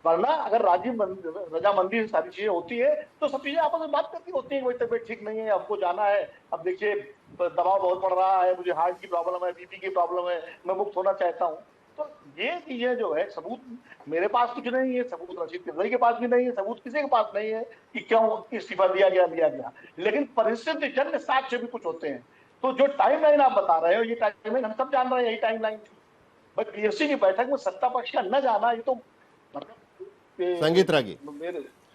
वरना अगर रजामंदी से सारी चीजें होती है तो सब चीजें आपस में बात करती होती है, कोई तबियत ठीक नहीं है, आपको जाना है, अब देखिए दबाव बहुत पड़ रहा है, मुझे हार्ट की प्रॉब्लम है, बीपी की प्रॉब्लम है, मैं मुक्त होना चाहता हूँ। तो ये चीजें जो है, सबूत मेरे पास कुछ नहीं है, सबूत रशीद किदवई के पास भी नहीं है, सबूत किसी के पास नहीं है कि क्यों इस्तीफा दिया गया, लेकिन परिस्थिति जन्य साक्ष्य भी कुछ होते हैं। तो जो टाइमलाइन आप बता रहे हो, ये टाइमलाइन हम सब जान रहे हैं, यही टाइमलाइन थी। बट पीएससी की बैठक में सत्ता पक्ष का न जाना, ये तो संगीत रागी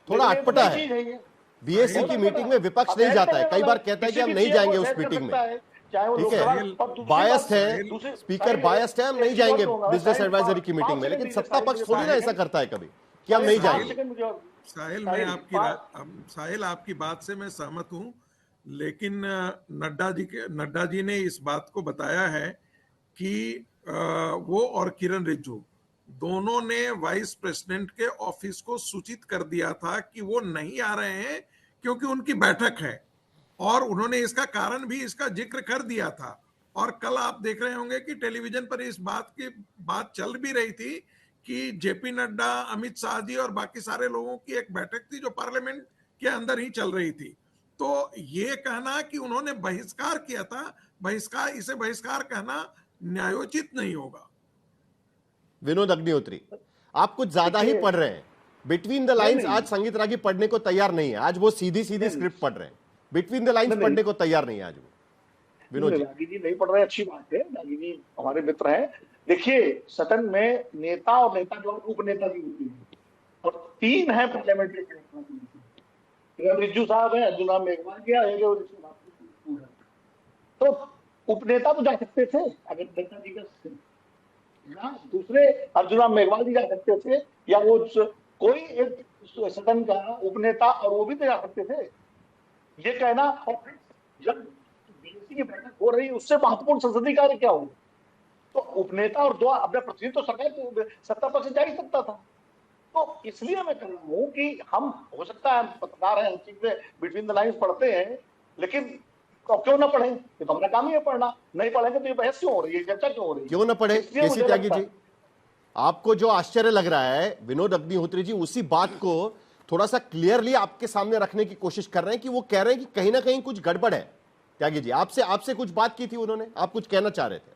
थोड़ा अटपटा है। बीएससी की मीटिंग में विपक्ष नहीं जाता है, कई बार कहता है कि हम नहीं जाएंगे उस मीटिंग में, ठीक है, बायस्ड है स्पीकर, बायस्ड है, हम नहीं जाएंगे बिजनेस एडवाइजरी की मीटिंग में, लेकिन सत्ता पक्ष थोड़ी ना ऐसा करता है कभी कि हम नहीं जाएंगे। साहिल आपकी बात से मैं सहमत हूं, लेकिन नड्डा जी ने इस बात को बताया है कि वो और किरण रिजिजू दोनों ने वाइस प्रेसिडेंट के ऑफिस को सूचित कर दिया था कि वो नहीं आ रहे हैं क्योंकि उनकी बैठक है, और उन्होंने इसका कारण भी इसका जिक्र कर दिया था। और कल आप देख रहे होंगे कि टेलीविजन पर इस बात की बात चल भी रही थी कि जेपी नड्डा, अमित शाह जी और बाकी सारे लोगों की एक बैठक थी जो पार्लियामेंट के अंदर ही चल रही थी। तो ये कहना कि उन्होंने बहिष्कार किया था, इसे बहिष्कार कहना न्यायोचित नहीं होगा। विनोद अग्निहोत्री, आप कुछ ज्यादा ही पढ़ रहे हैं। बिटवीन द लाइंस आज संगीत रागी पढ़ने को तैयार नहीं है, आज वो सीधी स्क्रिप्ट पढ़ रहे हैं, बिटवीन द लाइंस पढ़ने को तैयार नहीं है आज वो। विनोद रागी जी नहीं पढ़ रहे, अच्छी बात है, रागी जी हमारे मित्र हैं। देखिए, सदन में नेता और नेता जो उपनेता की होती है, और 3 है पार्लियामेंट्री, किरण रिजिजू साहब है, अर्जुन राम मेघवाल किया है, तो उपनेता तो जा सकते थे अगर नेता जी का, दूसरे अर्जुन राम मेघवाल जी जा सकते थे, या वो कोई एक सदन का उपनेता और वो भी तो जा सकते थे। ये कहना, और जब बीएससी की बैठक हो रही है उससे महत्वपूर्ण संसदीय कार्य क्या हो, तो उपनेता और 2 अपना प्रतिनिधि तो सरकार सत्ता पक्ष जा ही सकता था। तो इसलिए मैं कह रहा हूँ कि हम, हो सकता है हम पत्रकार हैं, चीजें बिटवीन द लाइंस पढ़ते हैं, लेकिन तो क्यों ना पढ़े, ये तो हमारा काम ही है पढ़ना। नहीं पढ़ेंगे तो ये बहस क्यों हो रही है, चर्चा क्यों हो रही है? क्यों ना पढ़े केसी त्यागी जी? आपको जो आश्चर्य लग रहा है, विनोद अग्निहोत्री जी उसी बात को थोड़ा सा क्लियरली आपके सामने रखने की कोशिश कर रहे हैं कि वो कह रहे हैं कि कहीं ना कहीं कुछ गड़बड़ है। त्यागी जी, आपसे कुछ बात की थी उन्होंने, आप कुछ कहना चाह रहे थे?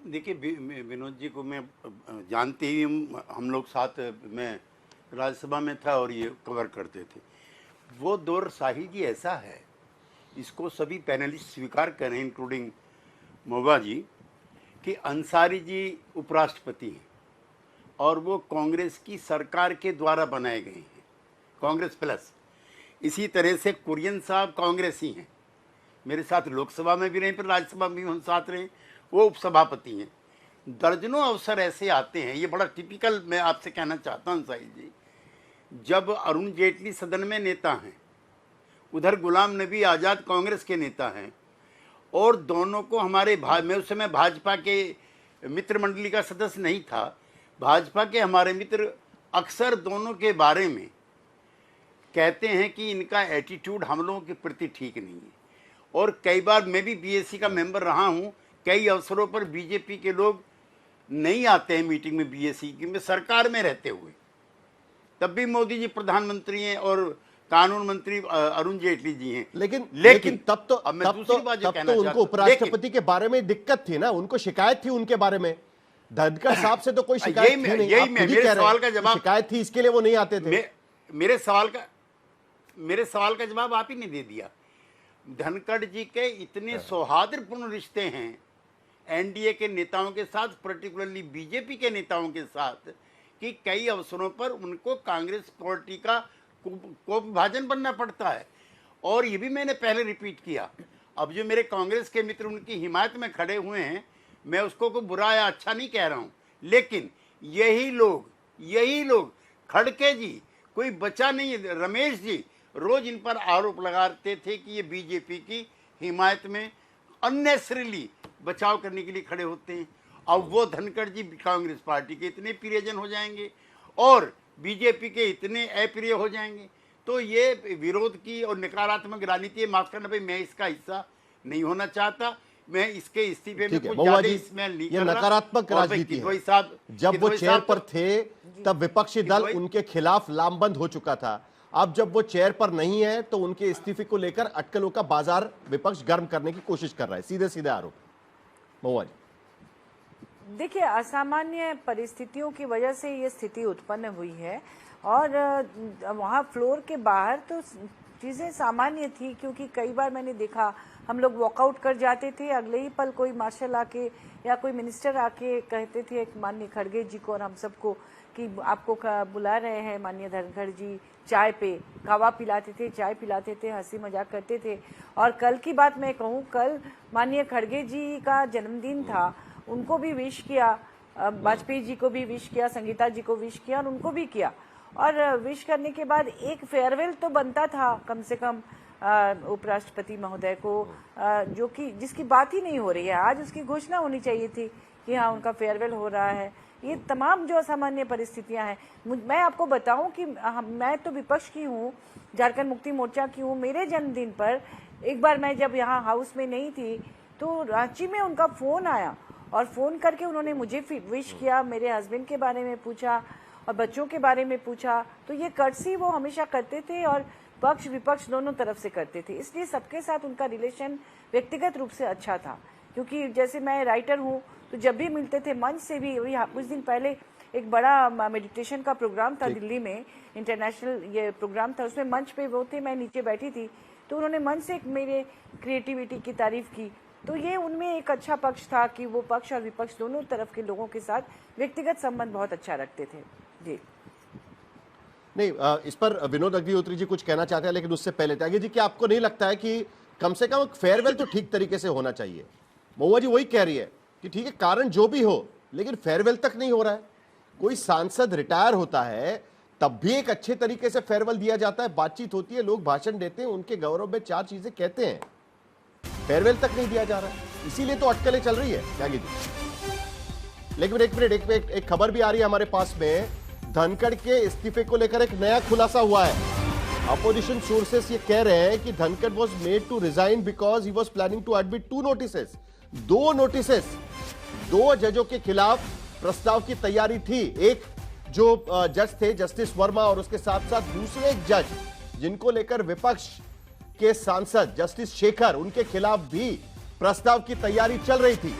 देखिए, विनोद जी को मैं जानते ही, हम लोग साथ में राज्यसभा में था और ये कवर करते थे। वो दौर साहिल जी ऐसा है, इसको सभी पैनलिस्ट स्वीकार करें इंक्लूडिंग मोगा जी, कि अंसारी जी उपराष्ट्रपति हैं और वो कांग्रेस की सरकार के द्वारा बनाए गए हैं, कांग्रेस प्लस। इसी तरह से कुरियन साहब कांग्रेसी हैं, मेरे साथ लोकसभा में भी रहे, फिर राज्यसभा में भी हम साथ रहे, वो उपसभापति हैं। दर्जनों अवसर ऐसे आते हैं, ये बड़ा टिपिकल मैं आपसे कहना चाहता हूँ साहिल जी, जब अरुण जेटली सदन में नेता हैं, उधर गुलाम नबी आज़ाद कांग्रेस के नेता हैं, और दोनों को हमारे मैं उस समय भाजपा के मित्र मंडली का सदस्य नहीं था, भाजपा के हमारे मित्र अक्सर दोनों के बारे में कहते हैं कि इनका एटीट्यूड हम लोगों के प्रति ठीक नहीं है। और कई बार मैं भी बीएससी का मेंबर रहा हूं, कई अवसरों पर बीजेपी के लोग नहीं आते हैं मीटिंग में बीएससी की, में सरकार में रहते हुए, तब भी मोदी जी प्रधानमंत्री हैं और कानून मंत्री अरुण जेटली जी हैं। लेकिन तब तो उनको उपराष्ट्रपति के बारे में दिक्कत थी ना, उनको शिकायत थी उनके बारे में। धनखड़ साहब से तो कोई शिकायत थी नहीं, यही मेरे सवाल का जवाब, शिकायत थी इसके लिए वो नहीं आते थे। मेरे सवाल का जवाब आप ही ने दे दिया। धनखड़ जी के इतने सौहार्दपूर्ण रिश्ते हैं एनडीए के नेताओं के साथ, पर्टिकुलरली बीजेपी के नेताओं के साथ, कि कई अवसरों पर उनको कांग्रेस पार्टी का कोपभाजन बनना पड़ता है। और ये भी मैंने पहले रिपीट किया, अब जो मेरे कांग्रेस के मित्र उनकी हिमायत में खड़े हुए हैं, मैं उसको कोई बुरा या अच्छा नहीं कह रहा हूँ, लेकिन यही लोग खड़के जी, कोई बचा नहीं, रमेश जी रोज इन पर आरोप लगाते थे कि ये बीजेपी की हिमायत में अननेसेसरीली बचाव करने के लिए खड़े होते हैं। अब वो धनखड़ जी कांग्रेस पार्टी के इतने प्रियजन हो जाएंगे और बीजेपी के इतने अप्रिय हो जाएंगे, तो ये विरोध की और नकारात्मक राजनीति, माफ करना भाई, मैं इसका हिस्सा नहीं होना चाहता। मैं इसके इस्तीफे में कुछ ज्यादा इसमें नहीं ये नकारात्मक राजनीति है। जब वो चेयर पर थे तब विपक्षी दल उनके खिलाफ लामबंद हो चुका था। अब जब वो चेयर पर नहीं है तो उनके इस्तीफे को लेकर अटकलों का बाजार विपक्ष गर्म करने की कोशिश कर रहा है। सीधे सीधे आरोप। महुआ जी, देखिए, असामान्य परिस्थितियों की वजह से ये स्थिति उत्पन्न हुई है और वहाँ फ्लोर के बाहर तो चीज़ें सामान्य थी, क्योंकि कई बार मैंने देखा हम लोग वॉकआउट कर जाते थे, अगले ही पल कोई मार्शल आके या कोई मिनिस्टर आके कहते थे माननीय खड़गे जी को और हम सबको कि आपको बुला रहे हैं माननीय धनखड़ जी, चाय पे कावा पिलाते थे, चाय पिलाते थे, हंसी मजाक करते थे। और कल की बात मैं कहूँ, कल माननीय खड़गे जी का जन्मदिन था, उनको भी विश किया, वाजपेयी जी को भी विश किया, संगीता जी को विश किया और उनको भी किया। और विश करने के बाद एक फेयरवेल तो बनता था कम से कम उपराष्ट्रपति महोदय को, जो कि जिसकी बात ही नहीं हो रही है। आज उसकी घोषणा होनी चाहिए थी कि हाँ उनका फेयरवेल हो रहा है। ये तमाम जो असामान्य परिस्थितियां हैं, मैं आपको बताऊं कि मैं तो विपक्ष की हूँ, झारखंड मुक्ति मोर्चा की हूँ। मेरे जन्मदिन पर एक बार मैं जब यहाँ हाउस में नहीं थी तो रांची में उनका फोन आया और फोन करके उन्होंने मुझे विश किया, मेरे हस्बैंड के बारे में पूछा और बच्चों के बारे में पूछा। तो ये कर्टसी वो हमेशा करते थे और पक्ष विपक्ष दोनों तरफ से करते थे, इसलिए सबके साथ उनका रिलेशन व्यक्तिगत रूप से अच्छा था। क्योंकि जैसे मैं राइटर हूँ तो जब भी मिलते थे मंच से भी, कुछ दिन पहले एक बड़ा मेडिटेशन का प्रोग्राम था दिल्ली में, इंटरनेशनल ये प्रोग्राम था, उसमें मंच पे वो थे, मैं नीचे बैठी थी, तो उन्होंने मंच से मेरे क्रिएटिविटी की तारीफ की। तो ये उनमें एक अच्छा पक्ष था कि वो पक्ष और विपक्ष दोनों तरफ के लोगों के साथ व्यक्तिगत संबंध बहुत अच्छा रखते थे। जी नहीं, इस पर विनोद अग्निहोत्री जी कुछ कहना चाहते हैं, लेकिन उससे पहले त्यागी जी, क्या आपको नहीं लगता है कि कम से कम फेयरवेल तो ठीक तरीके से होना चाहिए? महुआ जी वही कह रही है कि ठीक है, कारण जो भी हो, लेकिन फेयरवेल तक नहीं हो रहा है। कोई सांसद रिटायर होता है तब भी एक अच्छे तरीके से फेयरवेल दिया जाता है, बातचीत होती है, लोग भाषण देते हैं, उनके गौरव में 4 चीजें कहते हैं। फेयरवेल तक नहीं दिया जा रहा है, इसीलिए तो अटकलें चल रही है त्यागी जी। लेकिन एक मिनट, एक खबर भी आ रही है हमारे पास में, धनखड़ के इस्तीफे को लेकर एक नया खुलासा हुआ है। अपोजिशन सोर्सेस ये कह रहे हैं कि Dhankhar was made to resign because he was planning to admit 2 notices. 2 notices 2 जजों के खिलाफ प्रस्ताव की तैयारी थी। एक जो जज थे जस्टिस वर्मा और उसके साथ साथ दूसरे एक जज जिनको लेकर विपक्ष के सांसद जस्टिस शेखर, उनके खिलाफ भी प्रस्ताव की तैयारी चल रही थी।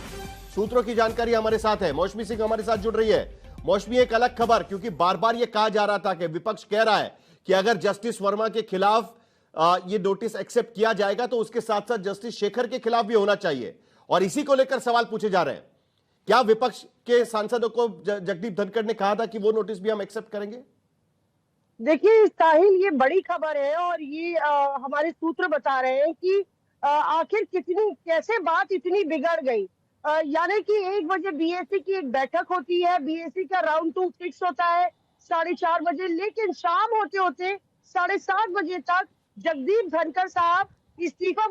सूत्रों की जानकारी हमारे साथ है, मौसमी सिंह हमारे साथ जुड़ रही है। मौसमी, एक अलग खबर, क्योंकि बार बार यह कहा जा रहा था कि विपक्ष कह रहा है कि अगर जस्टिस वर्मा के खिलाफ ये नोटिस एक्सेप्ट किया जाएगा तो उसके साथ साथ जस्टिस शेखर के खिलाफ भी होना चाहिए, और इसी को लेकर सवाल पूछे जा रहे हैं। क्या विपक्ष के सांसदों को जगदीप धनखड़ ने कहा था कि वो नोटिस भी हम एक्सेप्ट करेंगे? देखिए साहिल, ये बड़ी खबर है और ये हमारे सूत्र बता रहे हैं कि आखिर कैसे बात इतनी बिगड़ गई। यानी कि 1 बजे बीएससी की एक बैठक होती है, बीएससी का राउंड 2 फिक्स होता है 4:30 बजे, लेकिन शाम होते होते 7:30 बजे तक जगदीप धनखड़ साहब इस्तीफा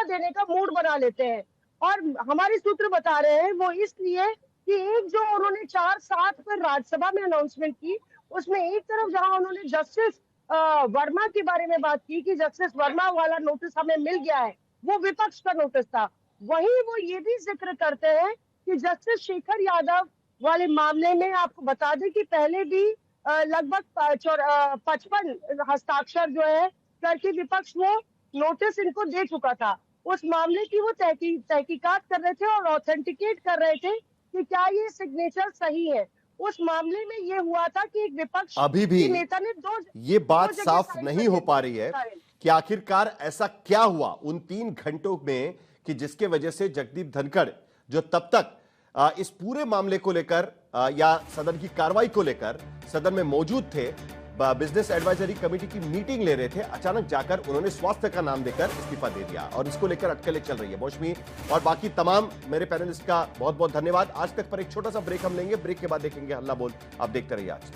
देने का मूड बना लेते हैं। और हमारे सूत्र बता रहे हैं वो इसलिए कि एक जो उन्होंने 4/7 पर राज्यसभा में अनाउंसमेंट की, उसमें एक तरफ जहां उन्होंने जस्टिस वर्मा के बारे में बात की कि जस्टिस वर्मा वाला नोटिस हमें मिल गया है, वो विपक्ष का नोटिस था, वहीं वो ये भी जिक्र करते हैं कि जस्टिस शेखर यादव वाले मामले में आपको बता दें कि पहले भी लगभग 55 हस्ताक्षर जो है करके विपक्ष वो नोटिस इनको दे चुका था। उस मामले की वो तहकीकात कर रहे थे और ऑथेंटिकेट कर रहे थे कि क्या ये सिग्नेचर सही है। उस मामले में ये हुआ था कि एक विपक्ष अभी भी नेता ने ये बात साफ नहीं हो पा रही है कि आखिरकार ऐसा क्या हुआ उन 3 घंटों में कि जिसके वजह से जगदीप धनखड़, जो तब तक इस पूरे मामले को लेकर या सदन की कार्रवाई को लेकर सदन में मौजूद थे, बिजनेस एडवाइजरी कमेटी की मीटिंग ले रहे थे, अचानक जाकर उन्होंने स्वास्थ्य का नाम देकर इस्तीफा दे दिया और इसको लेकर अटकलें चल रही है। मौसमी और बाकी तमाम मेरे पैनलिस्ट का बहुत बहुत धन्यवाद। आज तक पर एक छोटा सा ब्रेक हम लेंगे, ब्रेक के बाद देखेंगे हल्ला बोल। आप देखते रहिए आज।